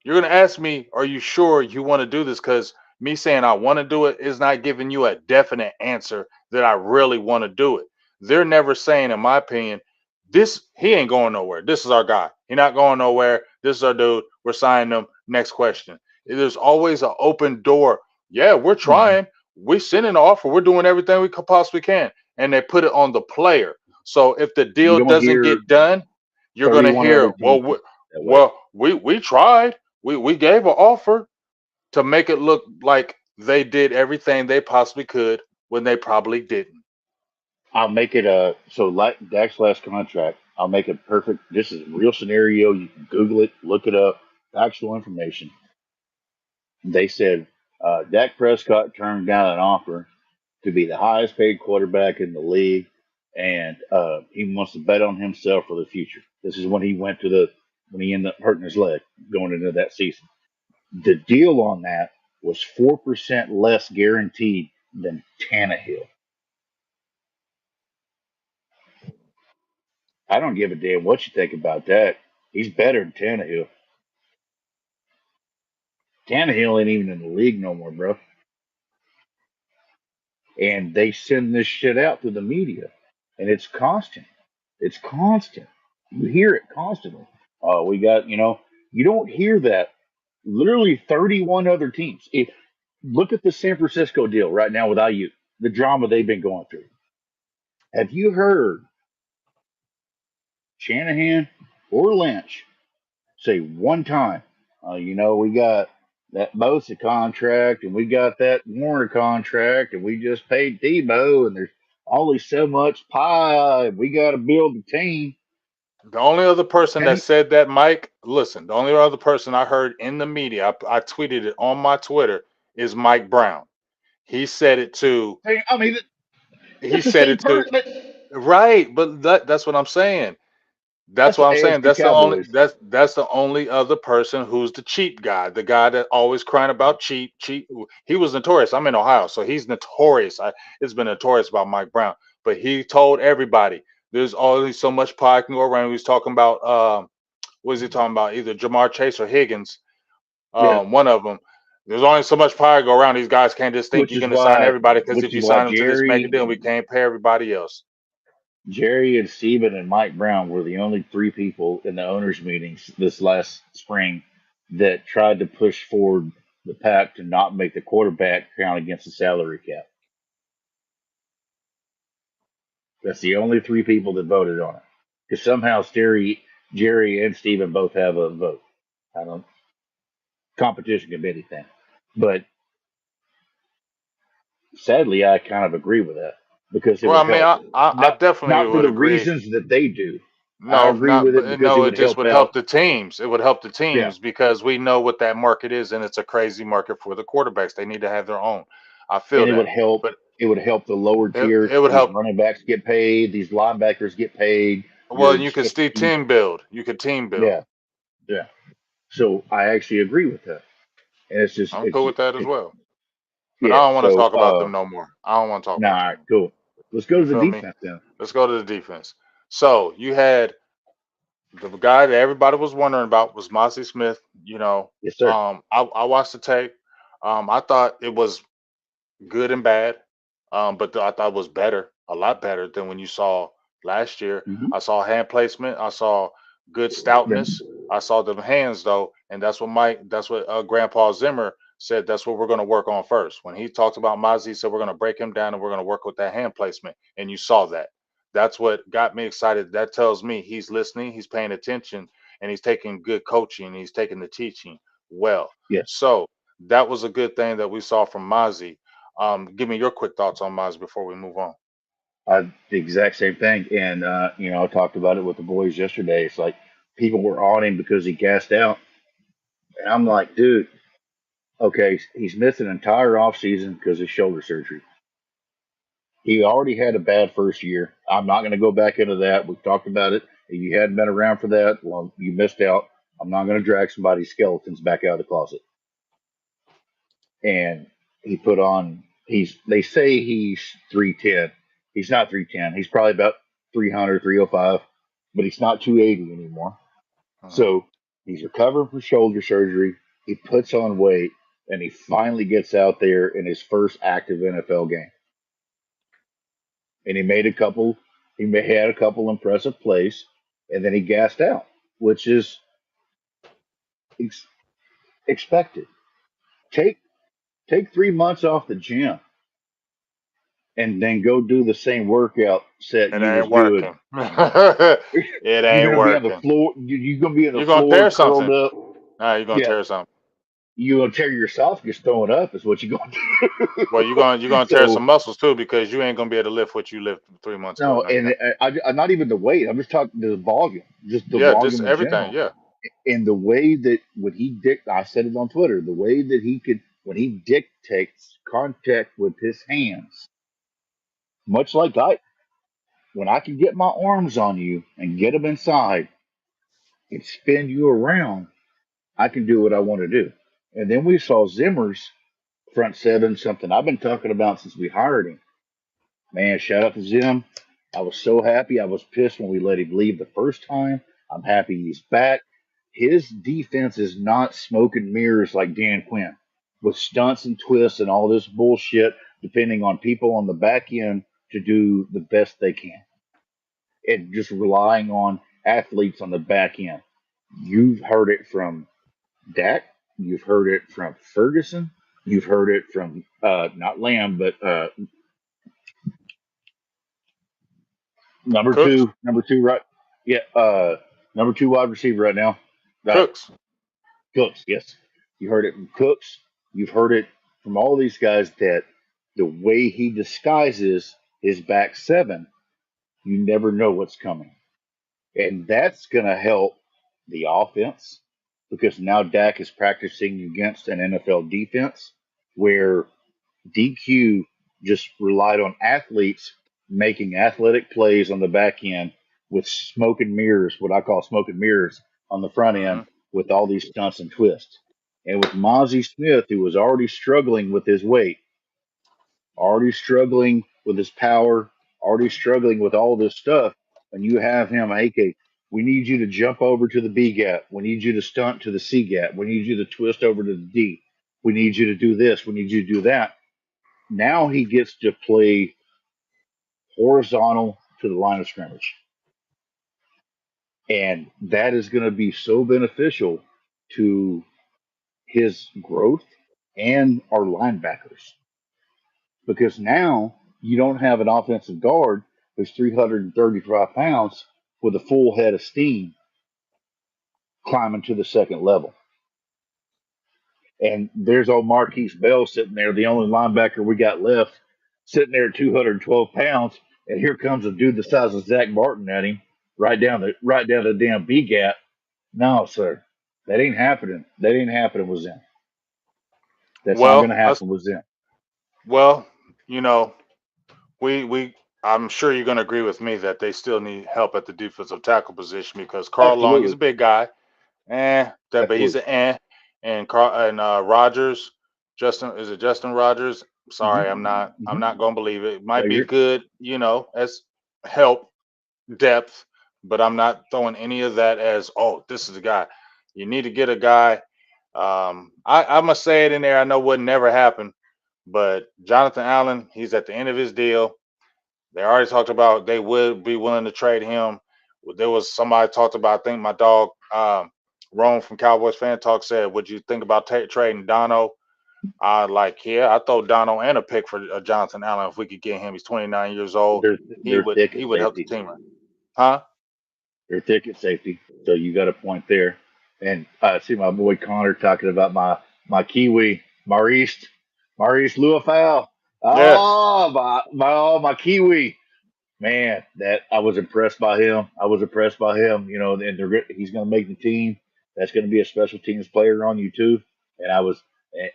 Speaker 1: You're going to ask me, are you sure you want to do this? Because me saying I want to do it is not giving you a definite answer that I really want to do it. They're never saying, in my opinion, he ain't going nowhere. This is our guy. He not going nowhere. This is our dude. We're signing him. Next question. There's always an open door. Yeah, we're
Speaker 2: Mhm.
Speaker 1: trying. We're sending an offer. We're doing everything we could possibly can. And they put it on the player. So if the
Speaker 2: You
Speaker 1: deal
Speaker 2: don't
Speaker 1: doesn't
Speaker 2: hear
Speaker 1: get done, you're going to
Speaker 2: 31
Speaker 1: hear,
Speaker 2: other
Speaker 1: well,
Speaker 2: teams that way.
Speaker 1: we tried. We gave an offer to make it look like they did everything they possibly could when they probably didn't.
Speaker 2: I'll make it a so like Dak's last contract. I'll make it perfect. This is a real scenario. You can Google it, look it up, factual information. They said Dak Prescott turned down an offer to be the highest paid quarterback in the league, and he wants to bet on himself for the future. This is when he ended up hurting his leg going into that season. The deal on that was 4% less guaranteed than Tannehill. I don't give a damn what you think about that. He's better than Tannehill. Tannehill ain't even in the league no more, bro. And they send this shit out to the media, and it's constant. It's constant. You hear it constantly. Oh, we got, you don't hear that. Literally 31 other teams. If look at the San Francisco deal right now with IU, the drama they've been going through. Have you heard Shanahan or Lynch say one time, we got that Bosa contract and we got that Warner contract and we just paid Debo and there's only so much pie and we got to build the team.
Speaker 1: The only other person
Speaker 2: Have
Speaker 1: that
Speaker 2: you?
Speaker 1: said that, Mike, listen, the only other person I heard in the media, I tweeted it on my Twitter, is Mike Brown. He said it to,
Speaker 2: I mean,
Speaker 1: he
Speaker 2: that's the
Speaker 1: said
Speaker 2: same
Speaker 1: it to,
Speaker 2: person.
Speaker 1: right, but that's what I'm saying. That's
Speaker 2: That's
Speaker 1: what
Speaker 2: what
Speaker 1: I'm saying.
Speaker 2: AFC Cowboys.
Speaker 1: That's the only other person who's the cheap guy, the guy that always crying about cheap, cheap. He was notorious. I'm in Ohio, so he's notorious. It's been notorious about Mike Brown, but he told everybody there's only so much pie can go around. He was talking about what is he talking about? Either Jamar Chase or Higgins,
Speaker 2: Yeah,
Speaker 1: one of them. There's only so much pie to go around. These guys can't just think
Speaker 2: which
Speaker 1: you're
Speaker 2: is
Speaker 1: going to sign
Speaker 2: why,
Speaker 1: everybody because
Speaker 2: which
Speaker 1: if
Speaker 2: is
Speaker 1: you
Speaker 2: why
Speaker 1: sign them to this mega deal, we can't pay everybody else.
Speaker 2: Jerry and Steven and Mike Brown were the only three people in the owners' meetings this last spring that tried to push forward the pack to not make the quarterback count against the salary cap. That's the only three people that voted on it. Because somehow Jerry and Steven both have a vote. I don't competition can be anything. But sadly I kind of agree with that because it
Speaker 1: Well,
Speaker 2: would
Speaker 1: I mean,
Speaker 2: help.
Speaker 1: I definitely
Speaker 2: Not for
Speaker 1: would
Speaker 2: the
Speaker 1: agree.
Speaker 2: reasons that they do. I
Speaker 1: No,
Speaker 2: agree
Speaker 1: not
Speaker 2: with it
Speaker 1: but
Speaker 2: because it
Speaker 1: no. It
Speaker 2: would
Speaker 1: just
Speaker 2: help
Speaker 1: would help
Speaker 2: out.
Speaker 1: the teams. It would help the
Speaker 2: Yeah.
Speaker 1: teams because we know what that market is, and it's a crazy market for the quarterbacks. They need to have their own. I feel
Speaker 2: And
Speaker 1: that, but
Speaker 2: it would help the lower tier.
Speaker 1: it would
Speaker 2: These
Speaker 1: help.
Speaker 2: running backs get paid, these linebackers get paid,
Speaker 1: Well,
Speaker 2: your
Speaker 1: you could still
Speaker 2: safeties.
Speaker 1: team build. You could team build.
Speaker 2: Yeah, yeah. So I actually agree with that. And
Speaker 1: I'm cool with that as
Speaker 2: it,
Speaker 1: well. But I
Speaker 2: yeah.
Speaker 1: don't want to
Speaker 2: So
Speaker 1: talk about them no more. I don't want to talk
Speaker 2: nah,
Speaker 1: about
Speaker 2: all
Speaker 1: them
Speaker 2: right,
Speaker 1: no more.
Speaker 2: cool. Let's go
Speaker 1: You
Speaker 2: to the
Speaker 1: feel me?
Speaker 2: defense then.
Speaker 1: Let's go to the defense. So you had the guy that everybody was wondering about was Mossy Smith.
Speaker 2: Yes, sir.
Speaker 1: I watched the tape. I thought it was good and bad. But I thought it was better, a lot better than when you saw last year.
Speaker 2: Mm-hmm.
Speaker 1: I saw hand placement. I saw good stoutness. I saw them hands though, and that's what Grandpa Zimmer said. That's what we're going to work on first. When he talked about Mozzie, he said we're going to break him down and we're going to work with that hand placement. And you saw that. That's what got me excited. That tells me he's listening, he's paying attention, and he's taking good coaching. He's taking the teaching well.
Speaker 2: Yes.
Speaker 1: So that was a good thing that we saw from Mozzie. Give me your quick thoughts on Miles before we move on.
Speaker 2: The exact same thing. And I talked about it with the boys yesterday. It's like people were on him because he gassed out. And I'm like, dude, okay, he's missed an entire offseason because of shoulder surgery. He already had a bad first year. I'm not going to go back into that. We've talked about it. If you hadn't been around for that, well, you missed out. I'm not going to drag somebody's skeletons back out of the closet. And he put on, they say he's 310. He's not 310. He's probably about 300, 305, but he's not 280 anymore.
Speaker 1: Mhm.
Speaker 2: So he's recovering from shoulder surgery. He puts on weight and he finally gets out there in his first active NFL game. And had a couple impressive plays, and then he gassed out, which is ex- expected. Take take 3 months off the gym and then go do the same workout set
Speaker 1: It
Speaker 2: you was
Speaker 1: ain't
Speaker 2: doing.
Speaker 1: working. It
Speaker 2: You're
Speaker 1: ain't
Speaker 2: gonna be on the
Speaker 1: working.
Speaker 2: floor. You're gonna be on the
Speaker 1: You're gonna
Speaker 2: floor
Speaker 1: tear
Speaker 2: curled
Speaker 1: something.
Speaker 2: up.
Speaker 1: Nah, you're gonna
Speaker 2: Yeah,
Speaker 1: tear something.
Speaker 2: you're gonna tear yourself just throwing up is what you're gonna do.
Speaker 1: Well, you're gonna tear some
Speaker 2: So
Speaker 1: muscles too because you ain't gonna be able to lift what you lifted 3 months ago.
Speaker 2: no,
Speaker 1: No, you're
Speaker 2: and
Speaker 1: not.
Speaker 2: I'm not even the weight. I'm just talking the volume, just the
Speaker 1: Yeah, just
Speaker 2: volume in
Speaker 1: everything.
Speaker 2: general.
Speaker 1: Yeah.
Speaker 2: And the way that I said it on Twitter, the way that he could, when he dictates contact with his hands, much like when I can get my arms on you and get them inside and spin you around, I can do what I want to do. And then we saw Zimmer's. front seven, something I've been talking about since we hired him. Man, shout out to Zim. I was so happy. I was pissed when we let him leave the first time. I'm happy he's back. His defense is not smoke and mirrors like Dan Quinn with stunts and twists and all this bullshit, depending on people on the back end to do the best they can and just relying on athletes on the back end. You've heard it from Dak. You've heard it from Ferguson. You've heard it from not Lamb, but
Speaker 1: Cooks,
Speaker 2: number two, right? Yeah, number two wide receiver right now. Uh,
Speaker 1: Cooks.
Speaker 2: Cooks, yes. You heard it from Cooks. You've heard it from all these guys that the way he disguises his back seven, you never know what's coming. And that's going to help the offense because now Dak is practicing against an NFL defense where DQ just relied on athletes making athletic plays on the back end with smoke and mirrors, what I call smoke and mirrors on the front end
Speaker 1: Hmm.
Speaker 2: with all these stunts and twists. And with Mozzie Smith, who was already struggling with his weight, already struggling with his power, already struggling with all this stuff, and you have him, hey, okay, we need you to jump over to the B gap. We need you to stunt to the C gap. We need you to twist over to the D. We need you to do this. We need you to do that. Now he gets to play horizontal to the line of scrimmage. And that is going to be so beneficial to his growth and our linebackers because now you don't have an offensive guard who's 335 pounds with a full head of steam climbing to the second level. And there's old Marquise Bell sitting there, the only linebacker we got left, sitting there at 212 pounds. And here comes a dude the size of Zach Martin at him, right down the damn B gap. No, sir, that ain't happening. That ain't happening with Zen. That's not going
Speaker 1: Well,
Speaker 2: to
Speaker 1: us,
Speaker 2: happen with Zen.
Speaker 1: well, you know, we I'm sure you're going to agree with me that they still need help at the defensive tackle position because Carl Long is a
Speaker 2: Absolutely,
Speaker 1: big guy, that but he's
Speaker 2: absolutely.
Speaker 1: an and Carl and Rogers, Justin is it Justin Rogers? Sorry, I'm
Speaker 2: Hmm.
Speaker 1: not going to believe it. It
Speaker 2: No,
Speaker 1: might be
Speaker 2: you're
Speaker 1: good, as help depth, but I'm not throwing any of that as oh this is the guy. You need to get a guy. I must say it in there. I know would never happen, but Jonathan Allen, he's at the end of his deal. They already talked about they would be willing to trade him. There was somebody talked about. I think my dog Rome from Cowboys Fan Talk said, "Would you think about trading Dono?" I like, yeah, I throw Dono and a pick for Jonathan Allen if we could get him. He's 29 years old.
Speaker 2: they're thick
Speaker 1: He
Speaker 2: at
Speaker 1: would help the
Speaker 2: safety.
Speaker 1: team, huh?
Speaker 2: They're thick at safety. So you got a point there. And I see my boy Connor talking about my Kiwi, Maurice Luafau.
Speaker 1: Yeah,
Speaker 2: Oh, my Kiwi. Man, that I was impressed by him. I was impressed by him. And he's going to make the team. That's going to be a special teams player on you too. And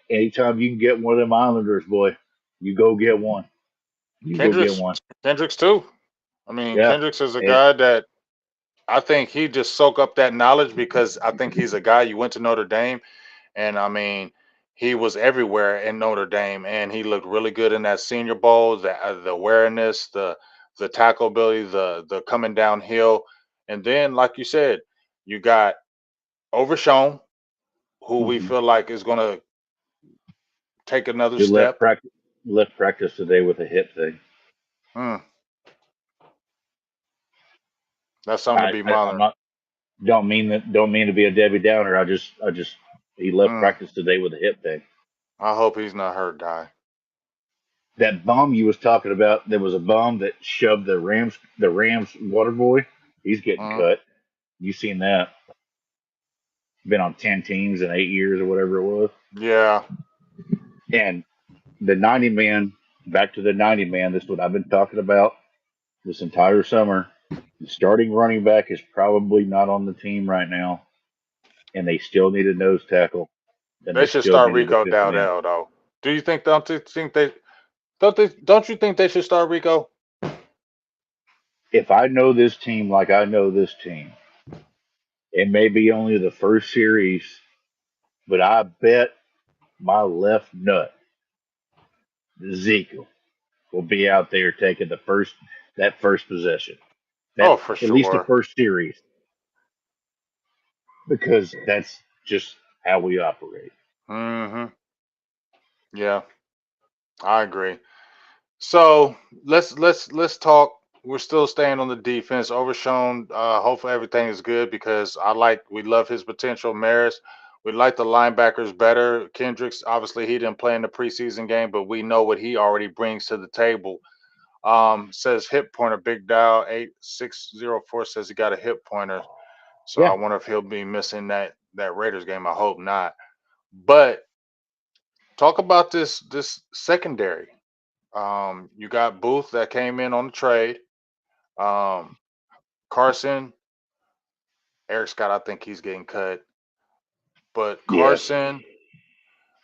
Speaker 2: anytime you can get one of them Islanders, boy, you go get one. You go get
Speaker 1: Kendricks,
Speaker 2: one.
Speaker 1: Kendricks too. I mean,
Speaker 2: Yeah.
Speaker 1: Kendricks is a
Speaker 2: And
Speaker 1: guy that I think he just soak up that knowledge because I think he's a guy you went to Notre Dame. And I mean, he was everywhere in Notre Dame, and he looked really good in that Senior Bowl. The awareness, the tackle ability, the coming downhill, and then like you said, you got Overshown, who we
Speaker 2: mhm.
Speaker 1: feel like is going to take another
Speaker 2: Who
Speaker 1: step.
Speaker 2: left practice today with a hip thing.
Speaker 1: Hmm, that's something to be
Speaker 2: I'm
Speaker 1: monitored.
Speaker 2: not don't mean to be a Debbie Downer. I just he left
Speaker 1: Hmm,
Speaker 2: practice today with a hip thing.
Speaker 1: I hope he's not hurt, guy.
Speaker 2: That bum you was talking about, there was a bum that shoved the Rams water boy. He's getting
Speaker 1: Hmm,
Speaker 2: cut. You seen that? Been on 10 teams in 8 years or whatever it was.
Speaker 1: yeah,
Speaker 2: And the 90 man, back to the 90 man. This is what I've been talking about this entire summer. The starting running back is probably not on the team right now, and they still need a nose tackle, and
Speaker 1: they
Speaker 2: they
Speaker 1: should
Speaker 2: still
Speaker 1: start
Speaker 2: need a
Speaker 1: Rico
Speaker 2: defensive end.
Speaker 1: Dowdell though. Do you think? Don't you think they should start Rico?
Speaker 2: If I know this team like I know this team, it may be only the first series, but I bet my left nut. Ezekiel will be out there taking that first possession,
Speaker 1: Oh,
Speaker 2: that
Speaker 1: for
Speaker 2: at least the
Speaker 1: sure.
Speaker 2: first series, because that's just how we operate.
Speaker 1: Hmm. Yeah, I agree. So let's talk. We're still staying on the defense. Overshown. Hopefully everything is good because we love his potential. Maris. We like the linebackers better. Kendricks, obviously he didn't play in the preseason game, but we know what he already brings to the table. Says hip pointer. Big Dial 8604 says he got a hip pointer. So I
Speaker 2: Yeah,
Speaker 1: wonder if he'll be missing that Raiders game. I hope not. But talk about this secondary. You got Booth that came in on the trade. Um, Carson, Eric Scott, I think he's getting cut. But
Speaker 2: yeah,
Speaker 1: Carson,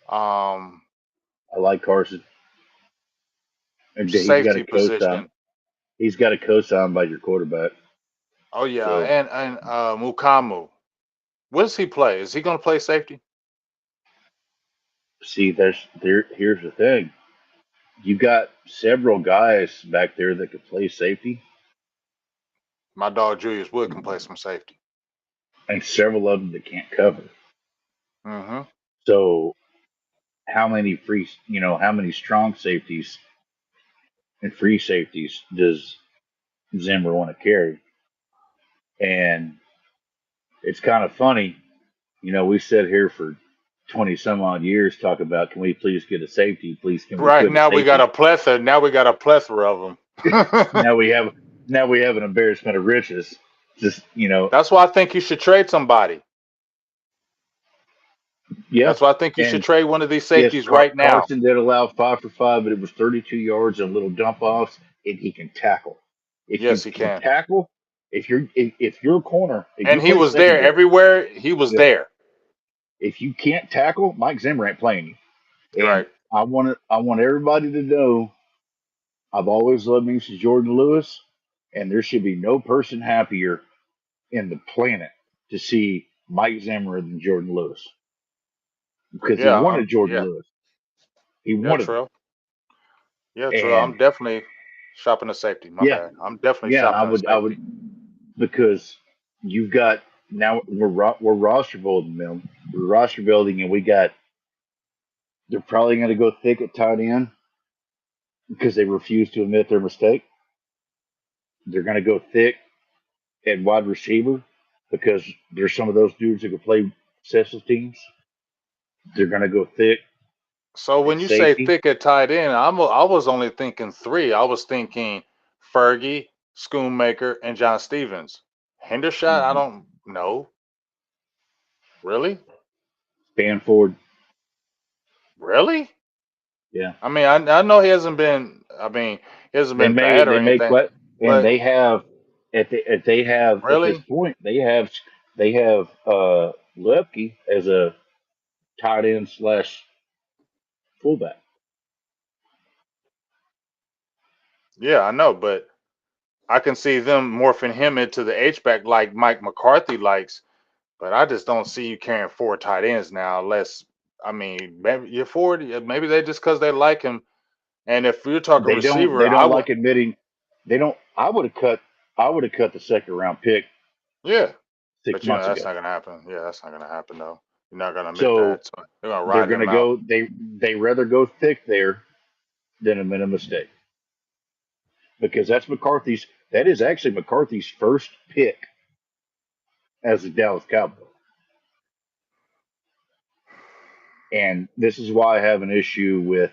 Speaker 1: um,
Speaker 2: I like Carson, and he's got a
Speaker 1: safety
Speaker 2: co-sign.
Speaker 1: position.
Speaker 2: He's got a co-sign by your quarterback.
Speaker 1: Oh yeah,
Speaker 2: So
Speaker 1: and Mukamu. What does he play? Is he going to play safety?
Speaker 2: see, Here's the thing: you got several guys back there that could play safety,
Speaker 1: My dog Julius Wood can play some safety.
Speaker 2: and several of them that can't cover.
Speaker 1: Hmm.
Speaker 2: So how many strong safeties and free safeties does Zimmer want to carry? And it's kind of funny, we sit here for 20 some odd years talk about, can we please get a safety? Please, can we
Speaker 1: Right
Speaker 2: put a
Speaker 1: now we got
Speaker 2: safety?
Speaker 1: a plethora. Now we got a plethora of them.
Speaker 2: Now we have now we have an embarrassment of riches. Just
Speaker 1: That's why I think you should trade somebody.
Speaker 2: yeah.
Speaker 1: That's why I think you should
Speaker 2: And
Speaker 1: trade one of these
Speaker 2: yes,
Speaker 1: safeties right now.
Speaker 2: Carson did allow 5 for 5, but it was 32 yards and little dump offs, and he can tackle. If you
Speaker 1: Yes, he
Speaker 2: can
Speaker 1: can.
Speaker 2: tackle, if you're a corner, if
Speaker 1: And
Speaker 2: you
Speaker 1: he
Speaker 2: play
Speaker 1: was there
Speaker 2: secondary,
Speaker 1: everywhere. He was
Speaker 2: yeah.
Speaker 1: there.
Speaker 2: If you can't tackle, Mike Zimmer ain't playing you.
Speaker 1: You're
Speaker 2: And
Speaker 1: right.
Speaker 2: I want everybody to know I've always loved me some Jordan Lewis, and there should be no person happier in the planet to see Mike Zimmer than Jordan Lewis because he
Speaker 1: Yeah,
Speaker 2: wanted Jordan
Speaker 1: yeah,
Speaker 2: Lewis. He
Speaker 1: yeah,
Speaker 2: wanted him,
Speaker 1: true. Yeah, true.
Speaker 2: and
Speaker 1: I'm definitely shopping a safety. My
Speaker 2: yeah,
Speaker 1: bad. I'm definitely
Speaker 2: yeah.
Speaker 1: shopping a
Speaker 2: I would
Speaker 1: safety.
Speaker 2: because you've got now we're roster building them. We're roster building, and we got they're probably going to go thick at tight end because they refuse to admit their mistake. They're going to go thick at wide receiver because there's some of those dudes that can play special teams. They're going to go thick
Speaker 1: So
Speaker 2: at
Speaker 1: when you say
Speaker 2: safety.
Speaker 1: thick at tight end, I was only thinking three. I was thinking Fergie, Schoonmaker, and John Stevens. Hendershot, I
Speaker 2: Mm-hmm.
Speaker 1: don't know. Really?
Speaker 2: Stanford,
Speaker 1: Really?
Speaker 2: yeah.
Speaker 1: I mean, I know he hasn't been. I mean, he hasn't been bad or
Speaker 2: They make
Speaker 1: anything.
Speaker 2: what, and
Speaker 1: But
Speaker 2: they have they have at this
Speaker 1: really,
Speaker 2: point they have Lepke as a tight end slash fullback.
Speaker 1: yeah, I know. But I can see them morphing him into the H back like Mike McCarthy likes. But I just don't see you carrying four tight ends now, unless I mean maybe you're 40. Maybe they just because they like him. And if you're talking receiver,
Speaker 2: They
Speaker 1: I
Speaker 2: don't
Speaker 1: would.
Speaker 2: like admitting they don't. I would have cut the second round pick
Speaker 1: Yeah,
Speaker 2: six
Speaker 1: but you know
Speaker 2: months
Speaker 1: that's
Speaker 2: ago.
Speaker 1: not gonna happen. Yeah, that's not gonna happen though. You're not gonna admit
Speaker 2: So
Speaker 1: that. So they're gonna
Speaker 2: they're
Speaker 1: ride
Speaker 2: gonna
Speaker 1: him out.
Speaker 2: go. They rather go thick there than admit a mistake because that is actually McCarthy's first pick as a Dallas Cowboy. And this is why I have an issue with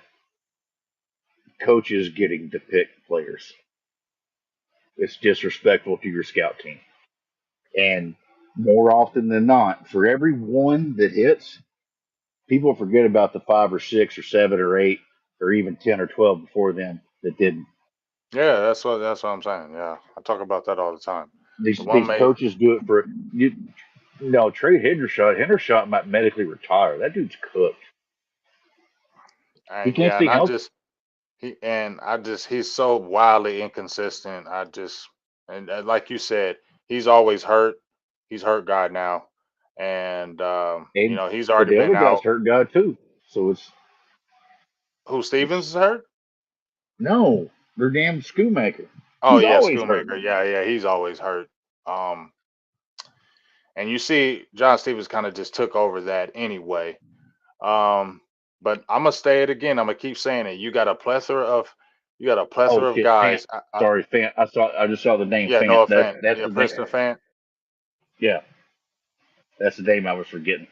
Speaker 2: coaches getting to pick players. It's disrespectful to your scout team. And more often than not, for every one that hits, people forget about the 5 or 6 or 7 or 8 or even 10 or 12 before them that didn't.
Speaker 1: Yeah, that's what I'm saying. Yeah, I talk about that all the time. The one
Speaker 2: These
Speaker 1: mate,
Speaker 2: coaches do it for you. No, trade Hendershot. Hendershot might medically retire. That dude's cooked. He
Speaker 1: and
Speaker 2: can't
Speaker 1: yeah, and
Speaker 2: stay healthy.
Speaker 1: I just he's so wildly inconsistent. And like you said, he's always hurt. He's hurt guy now, and
Speaker 2: And
Speaker 1: he's
Speaker 2: but
Speaker 1: already
Speaker 2: the
Speaker 1: been
Speaker 2: other guy's
Speaker 1: out.
Speaker 2: hurt guy too. So it's
Speaker 1: Who Stevens is hurt?
Speaker 2: No, their damn Schoonmaker.
Speaker 1: Oh
Speaker 2: He's
Speaker 1: yeah,
Speaker 2: always hurt.
Speaker 1: Schoonmaker. Yeah, yeah, he's always hurt. Um, and you see, John Stevens kind of just took over that anyway. Um, but I'm gonna say it again. I'm gonna keep saying it. You got a
Speaker 2: Oh
Speaker 1: plethora of
Speaker 2: shit, Fant.
Speaker 1: guys.
Speaker 2: Sorry, Fant. I just saw the name
Speaker 1: Yeah,
Speaker 2: Fant.
Speaker 1: Noah Fant.
Speaker 2: That's
Speaker 1: Yeah,
Speaker 2: the name.
Speaker 1: Princeton fan.
Speaker 2: Yeah, that's the name I was forgetting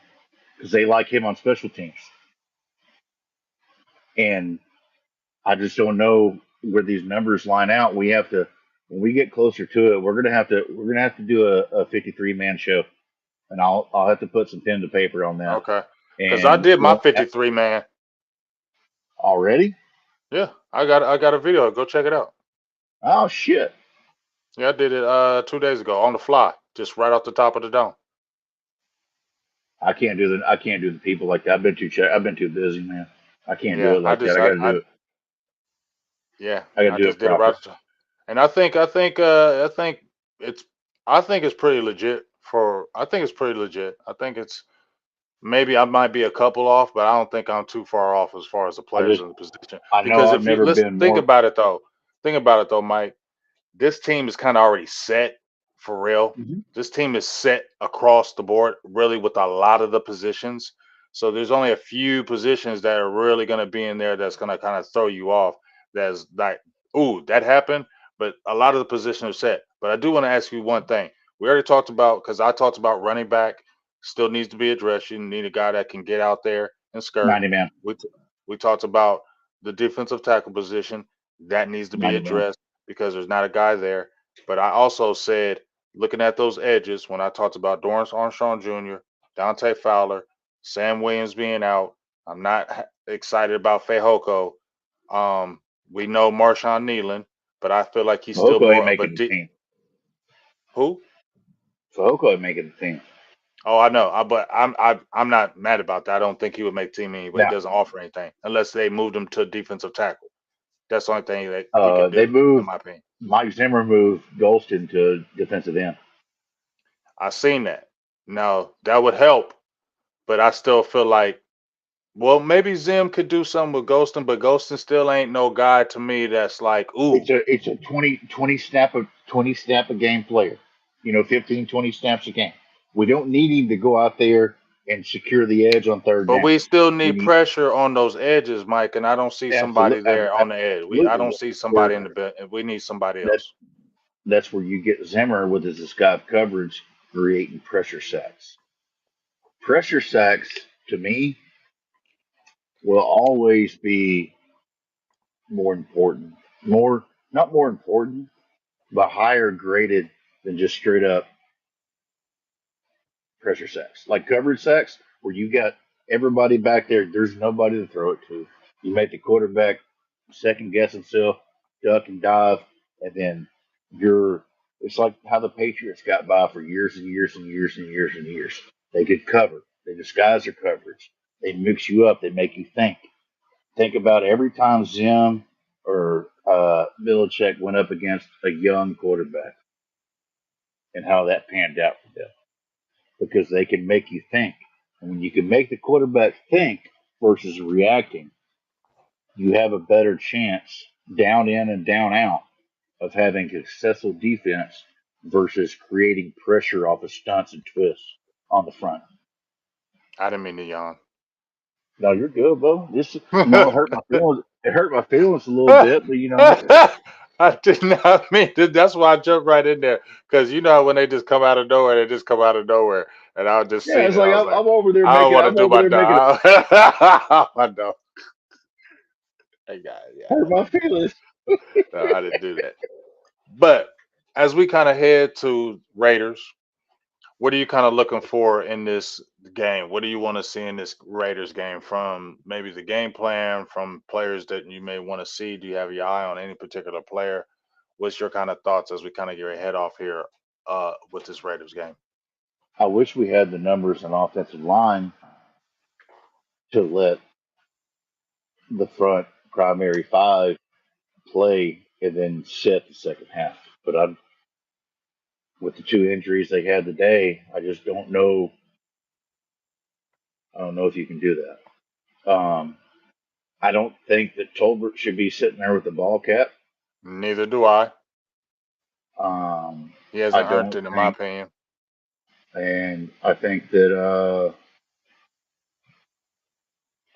Speaker 2: because they like him on special teams, and I just don't know where these numbers line out. We have to when we get closer to it, we're gonna have to do a 53-man show, and I'll have to put some pen to paper on that.
Speaker 1: Okay, because I
Speaker 2: And
Speaker 1: did my
Speaker 2: well,
Speaker 1: 53 man.
Speaker 2: already?
Speaker 1: Yeah, I got a video. Go check it out.
Speaker 2: Oh shit!
Speaker 1: Yeah, I did it 2 days ago on the fly, just right off the top of the dome.
Speaker 2: I can't do the people like that. I've been too busy, man. I can't do
Speaker 1: Yeah,
Speaker 2: it like that.
Speaker 1: I yeah,
Speaker 2: I got to
Speaker 1: I
Speaker 2: do it
Speaker 1: just did it
Speaker 2: proper.
Speaker 1: right. And I think it's I think it's pretty legit for I think it's pretty legit. I think it's maybe I might be a couple off, but I don't think I'm too far off as far as the
Speaker 2: I
Speaker 1: players
Speaker 2: just
Speaker 1: in the position.
Speaker 2: I know
Speaker 1: Because
Speaker 2: I've
Speaker 1: if you
Speaker 2: never
Speaker 1: let's
Speaker 2: been more.
Speaker 1: think about it though, Mike, this team is kind of already set for real.
Speaker 2: Mhm.
Speaker 1: This team is set across the board, really, with a lot of the positions. So there's only a few positions that are really going to be in there that's going to kind of throw you off. That's like, ooh, that happened. But a lot of the positions are set. But I do want to ask you one thing. We already talked about because I talked about running back still needs to be addressed. You need a guy that can get out there and skirt.
Speaker 2: 90 man,
Speaker 1: We we talked about the defensive tackle position that needs to be
Speaker 2: 90 man.
Speaker 1: addressed because there's not a guy there. But I also said, looking at those edges, when I talked about Dorrance Armstrong Jr., Dante Fowler, Sam Williams being out, I'm not excited about Fehoko. Um, we know Marshawn Nealon, but I feel like he's still
Speaker 2: Fehoko ain't
Speaker 1: more of a
Speaker 2: making the team.
Speaker 1: who?
Speaker 2: Fehoko ain't making the team.
Speaker 1: Oh, I know, but I'm not mad about that. I don't think he would make team anyway. He
Speaker 2: Now,
Speaker 1: doesn't offer anything unless they moved him to defensive tackle. That's the only thing that he could
Speaker 2: they
Speaker 1: do, in
Speaker 2: moved
Speaker 1: my opinion.
Speaker 2: Mike Zimmer moved Golston to defensive end.
Speaker 1: I seen that. Now that would help, but I still feel like, well, maybe Zim could do something with Ghostin, but Ghostin still ain't no guy to me that's like, ooh.
Speaker 2: It's a 20 snap a game player. 15, 20 snaps a game. We don't need him to go out there and secure the edge on third
Speaker 1: But
Speaker 2: down.
Speaker 1: we still
Speaker 2: We
Speaker 1: need
Speaker 2: need
Speaker 1: pressure on those edges, Mike, and I don't see somebody there on the edge. I
Speaker 2: absolutely
Speaker 1: don't
Speaker 2: that's
Speaker 1: see somebody
Speaker 2: where
Speaker 1: in the bed. We need somebody
Speaker 2: that's
Speaker 1: else.
Speaker 2: that's where you get Zimmer with his escape coverage creating pressure sacks. Pressure sacks to me will always be more important. More not more important, but higher graded than just straight up pressure sacks. Like coverage sacks, where you got everybody back there, there's nobody to throw it to. You make the quarterback second guess himself, duck and dive, and then you're. It's like how the Patriots got by for years and years and years and years and years. They could cover. They disguise their coverage. They mix you up. They make you think. Think about every time Zim or Belichick went up against a young quarterback and how that panned out for them because they can make you think. And when you can make the quarterback think versus reacting, you have a better chance down in and down out of having a successful defense versus creating pressure off of stunts and twists on the front.
Speaker 1: I didn't mean to yawn.
Speaker 2: No, you're good, bro. This, it hurt my feelings. It hurt my feelings a little bit, but
Speaker 1: I did not mean to. That's why I jumped right in there. Because you know how when they just come out of nowhere, they just come out of nowhere. And I was just
Speaker 2: yeah,
Speaker 1: seeing
Speaker 2: it's
Speaker 1: it.
Speaker 2: like
Speaker 1: I was like, I don't want to
Speaker 2: I'm
Speaker 1: do
Speaker 2: over
Speaker 1: my
Speaker 2: there making it
Speaker 1: dog. My dog. Hey, guys, yeah.
Speaker 2: hurt my feelings.
Speaker 1: No, I didn't do that. But as we kind of head to Raiders, what are you kind of looking for in this game? What do you want to see in this Raiders game from maybe the game plan, from players that you may want to see? Do you have your eye on any particular player? What's your kind of thoughts as we kind of get our head off here with this Raiders game?
Speaker 2: I wish we had the numbers and offensive line to let the front primary five play and then set the second half. But with the two injuries they had today, I just don't know. I don't know if you can do that. I don't think that Tolbert should be sitting there with the ball cap.
Speaker 1: Neither do I.
Speaker 2: Um,
Speaker 1: He
Speaker 2: I
Speaker 1: hasn't earned
Speaker 2: don't
Speaker 1: it, in my
Speaker 2: think,
Speaker 1: opinion.
Speaker 2: and I think that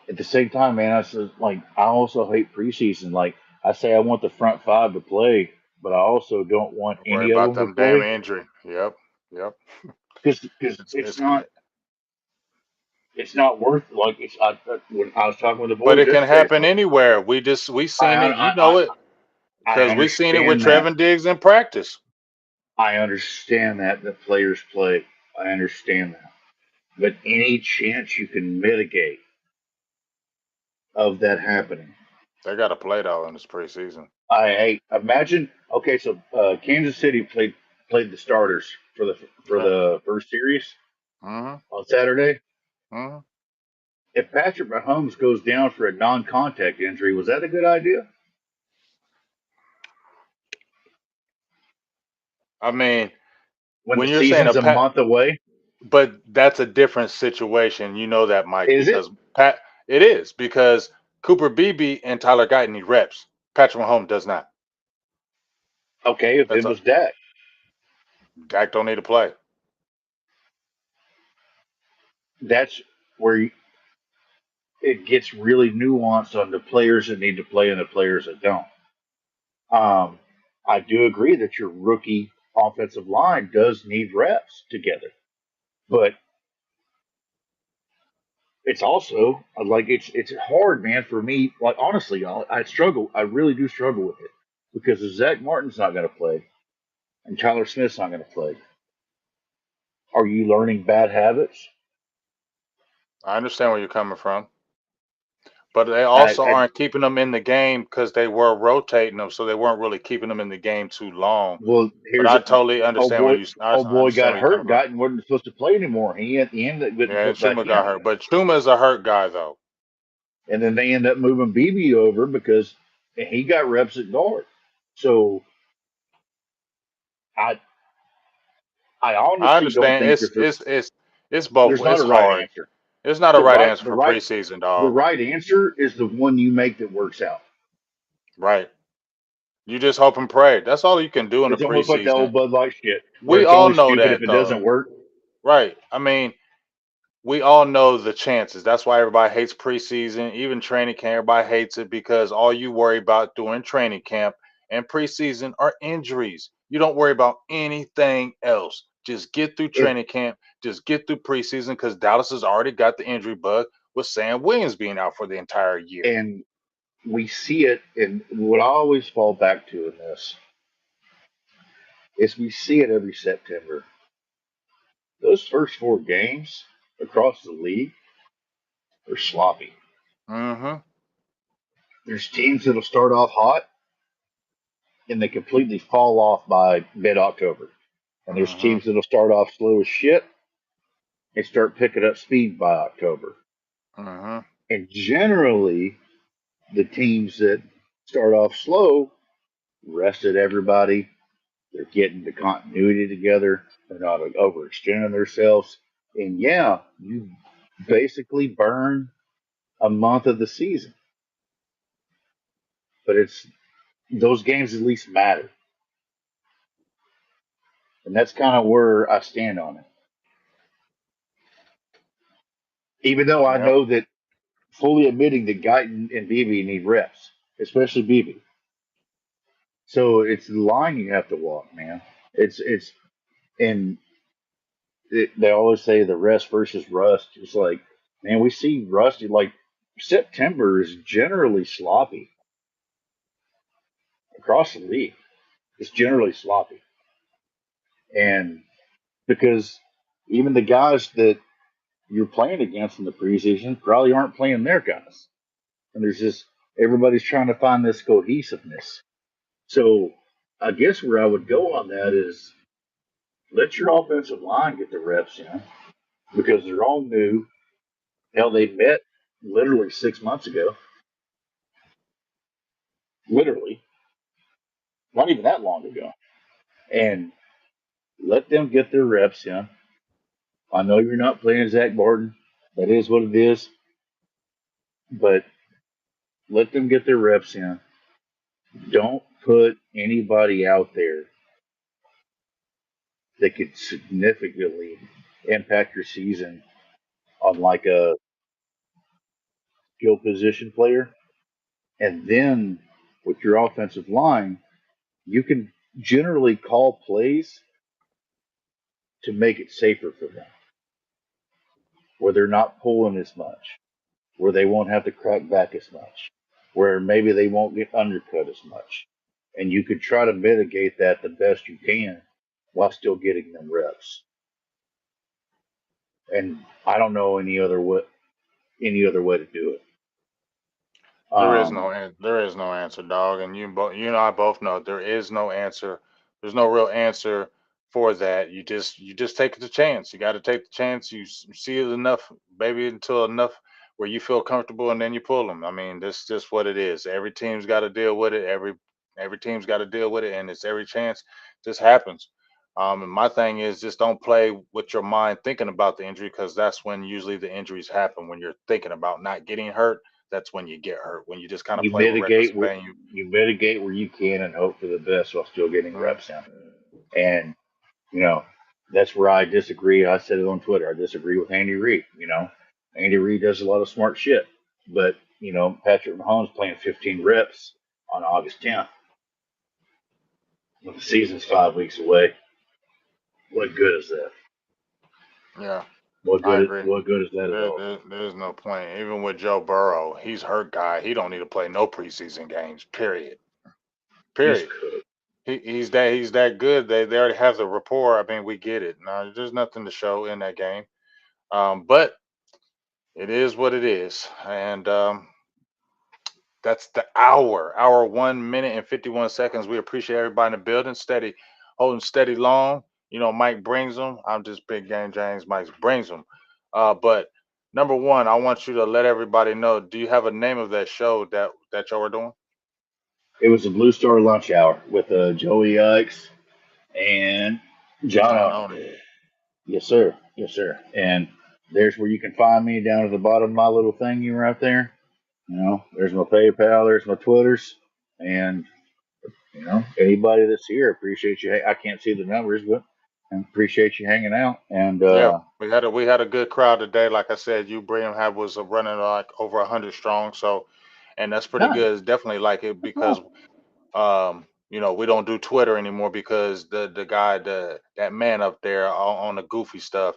Speaker 2: at the same time, man, I said like I also hate preseason. Like I say, I want the front five to play, but I also don't want
Speaker 1: Worry
Speaker 2: any of
Speaker 1: about
Speaker 2: them to
Speaker 1: them damn
Speaker 2: play
Speaker 1: injury. Yep, yep.
Speaker 2: because
Speaker 1: It's,
Speaker 2: it's
Speaker 1: it's
Speaker 2: not worth like it's. When I was talking with the
Speaker 1: but
Speaker 2: boys
Speaker 1: it can
Speaker 2: yesterday, it's
Speaker 1: happen
Speaker 2: like
Speaker 1: anywhere. We
Speaker 2: I
Speaker 1: seen it. You
Speaker 2: I
Speaker 1: know it
Speaker 2: I
Speaker 1: because we seen it with
Speaker 2: understand that.
Speaker 1: Trevin Diggs in practice.
Speaker 2: I understand that players play. I understand that. But any chance you can mitigate of that happening,
Speaker 1: They got to play though in this preseason.
Speaker 2: I imagine. Okay, so Kansas City played the starters for
Speaker 1: Okay.
Speaker 2: the first series
Speaker 1: Mhm.
Speaker 2: on Saturday.
Speaker 1: Mhm.
Speaker 2: If Patrick Mahomes goes down for a non-contact injury, was that a good idea?
Speaker 1: I mean,
Speaker 2: When the
Speaker 1: when you're saying a
Speaker 2: season's a
Speaker 1: pat,
Speaker 2: month away,
Speaker 1: but that's a different situation. You know that, Mike,
Speaker 2: is it?
Speaker 1: because Pat. It is because Cooper Beebe and Tyler Guyton need reps. Patrick Mahomes does not.
Speaker 2: Okay, if
Speaker 1: That's
Speaker 2: it
Speaker 1: a
Speaker 2: was Dak,
Speaker 1: Dak don't need to play.
Speaker 2: that's where it gets really nuanced on the players that need to play and the players that don't. Um, I do agree that your rookie offensive line does need reps together, but it's also like it's hard, man, for me. Like honestly, I struggle. I really do struggle with it because if Zach Martin's not going to play and Tyler Smith's not going to play, are you learning bad habits?
Speaker 1: I understand where you're coming from, but they also
Speaker 2: I
Speaker 1: aren't keeping them in the game because they were rotating them, so they weren't really keeping them in the game too long.
Speaker 2: well,
Speaker 1: But
Speaker 2: here's
Speaker 1: I totally
Speaker 2: oh
Speaker 1: understand where
Speaker 2: boy,
Speaker 1: you. I
Speaker 2: oh boy
Speaker 1: understand
Speaker 2: got
Speaker 1: where you're coming
Speaker 2: hurt,
Speaker 1: from.
Speaker 2: got and wasn't supposed to play anymore. He ended up getting
Speaker 1: Yeah,
Speaker 2: put back
Speaker 1: Chuma
Speaker 2: in,
Speaker 1: got hurt, but Chuma is a hurt guy though.
Speaker 2: and then they end up moving BB over because he got reps at guard. So I I
Speaker 1: I
Speaker 2: honestly don't
Speaker 1: understand.
Speaker 2: think
Speaker 1: It's both.
Speaker 2: there's not
Speaker 1: It's
Speaker 2: a right
Speaker 1: hard.
Speaker 2: answer.
Speaker 1: It's not a
Speaker 2: The
Speaker 1: right
Speaker 2: right
Speaker 1: answer
Speaker 2: the
Speaker 1: for
Speaker 2: right
Speaker 1: preseason,
Speaker 2: the
Speaker 1: dog.
Speaker 2: right answer is the one you make that works out.
Speaker 1: Right? You just hope and pray. That's all you can do in the
Speaker 2: It's almost like the
Speaker 1: preseason.
Speaker 2: old Bud Light shit, where
Speaker 1: We
Speaker 2: it's
Speaker 1: all
Speaker 2: only
Speaker 1: know
Speaker 2: stupid if
Speaker 1: that
Speaker 2: it
Speaker 1: though.
Speaker 2: doesn't work.
Speaker 1: Right? I mean, we all know the chances. That's why everybody hates preseason, even training camp. Everybody hates it because all you worry about during training camp and preseason are injuries. You don't worry about anything else. Just get through
Speaker 2: If
Speaker 1: training camp, just get through preseason because Dallas has already got the injury bug with Sam Williams being out for the entire year.
Speaker 2: and we see it, and what I always fall back to in this is we see it every September. Those first four games across the league are sloppy.
Speaker 1: Mm-hmm.
Speaker 2: There's teams that'll start off hot and they completely fall off by mid October. And there's
Speaker 1: Mm-hmm.
Speaker 2: teams that'll start off slow as shit and start picking up speed by October.
Speaker 1: Mm-hmm.
Speaker 2: And generally, the teams that start off slow rested everybody. They're getting the continuity together. They're not overextending themselves. And yeah, you basically burn a month of the season, but it's those games at least matter. And that's kind of where I stand on it. Even though I
Speaker 1: Yep.
Speaker 2: know that fully admitting that Guyton and BB need reps, especially BB. So it's the line you have to walk, man. It's and they always say the rest versus rust. It's like, man, we see rusty. Like September is generally sloppy across the league. It's generally sloppy, and because even the guys that you're playing against in the preseason probably aren't playing their guys, and there's just everybody's trying to find this cohesiveness. So I guess where I would go on that is let your offensive line get the reps in because they're all new. Hell, they met literally 6 months ago. Literally, not even that long ago. And let them get their reps in. I know you're not playing Zach Martin. That is what it is. But Let them get their reps in. Don't put anybody out there that could significantly impact your season on like a skill position player. And then with your offensive line, you can generally call plays to make it safer for them, where they're not pulling as much, where they won't have to crack back as much, where maybe they won't get undercut as much. And you could try to mitigate that the best you can while still getting them reps. And I don't know any other way to do it. Um,
Speaker 1: There is no answer, dog. And you and I both know there is no answer. There's no real answer for that. You just take the chance. You got to take the chance. See it enough, baby, until enough where you feel comfortable, and then you pull them. I mean, this is just what it is. Every team's got to deal with it. Every team's got to deal with it, and it's every chance this happens. And my thing is just don't play with your mind thinking about the injury because that's when usually the injuries happen when you're thinking about not getting hurt. That's when you get hurt. When you just kind of
Speaker 2: you
Speaker 1: play with reckless
Speaker 2: mitigate
Speaker 1: abandon.
Speaker 2: you mitigate where you can and hope for the best while still getting
Speaker 1: Mhm.
Speaker 2: reps in. And you know, that's where I disagree. I said it on Twitter. I disagree with Andy Reid. Andy Reid does a lot of smart shit, but Patrick Mahomes playing 15 reps on August 10th when the season's 5 weeks away. What good is that?
Speaker 1: Yeah, I agree.
Speaker 2: What good is that at all?
Speaker 1: There's no point. Even with Joe Burrow, he's hurt guy. He don't need to play no preseason games. Period.
Speaker 2: He's
Speaker 1: Period.
Speaker 2: cooked.
Speaker 1: He's that good. They already have the rapport. I mean, we get it. No, there's nothing to show in that game. But it is what it is, and that's the hour 1 minute and 51 seconds. We appreciate everybody in the building, steady, holding steady long. Mike brings them. I'm just big game James. Mike brings them. But number one, I want you to let everybody know. Do you have a name of that show that y'all are doing?
Speaker 2: It was a Blue Star lunch hour with Joey Ikes and John
Speaker 1: John
Speaker 2: Owen.
Speaker 1: Oney.
Speaker 2: Yes, sir. Yes, sir. And there's where you can find me down at the bottom of my little thingy right there. There's my PayPal, there's my Twitters, and anybody that's here, appreciate you. I can't see the numbers, but I appreciate you hanging out. And
Speaker 1: Yeah, we had a good crowd today. Like I said, you Brigham had was running like over 100 strong. So, and that's pretty
Speaker 2: nice.
Speaker 1: good. It's definitely like it
Speaker 2: That's
Speaker 1: because we don't do Twitter anymore because the guy that man up there on the goofy stuff.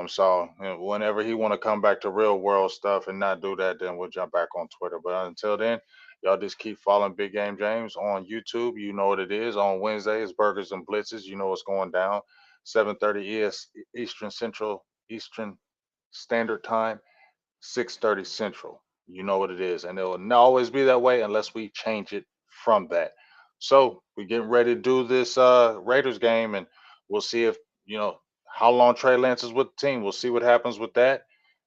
Speaker 1: So whenever he want to come back to real world stuff and not do that, then we'll jump back on Twitter. But until then, y'all just keep following Big Game James on YouTube. You know what it is. On Wednesdays, Burgers and Blitzes. You know what's going down. 7:30 is Eastern Standard Time. 6:30 Central. You know what it is, and it will not always be that way unless we change it from that. So we're getting ready to do this Raiders game, and we'll see if how long Trey Lance is with the team. We'll see what happens with that,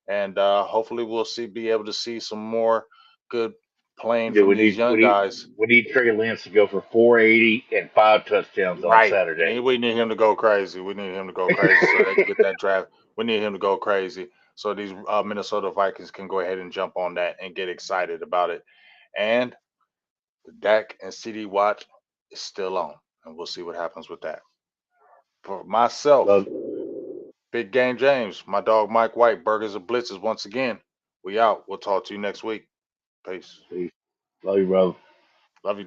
Speaker 1: and hopefully we'll be able to see some more good playing
Speaker 2: Yeah,
Speaker 1: from these young guys.
Speaker 2: we need Trey Lance to go for 480 and 5 touchdowns on
Speaker 1: Right.
Speaker 2: Saturday.
Speaker 1: We need him to go crazy. We need him to go crazy so they can get that draft. We need him to go crazy so these Minnesota Vikings can go ahead and jump on that and get excited about it. And the Dak and CD watch is still on, and we'll see what happens with that. For myself,
Speaker 2: Love,
Speaker 1: Big Game James, my dog Mike White, Burgers and Blitzes. Once again, we out. We'll talk to you next week. Peace.
Speaker 2: Peace. Love you, brother.
Speaker 1: Love you, dog.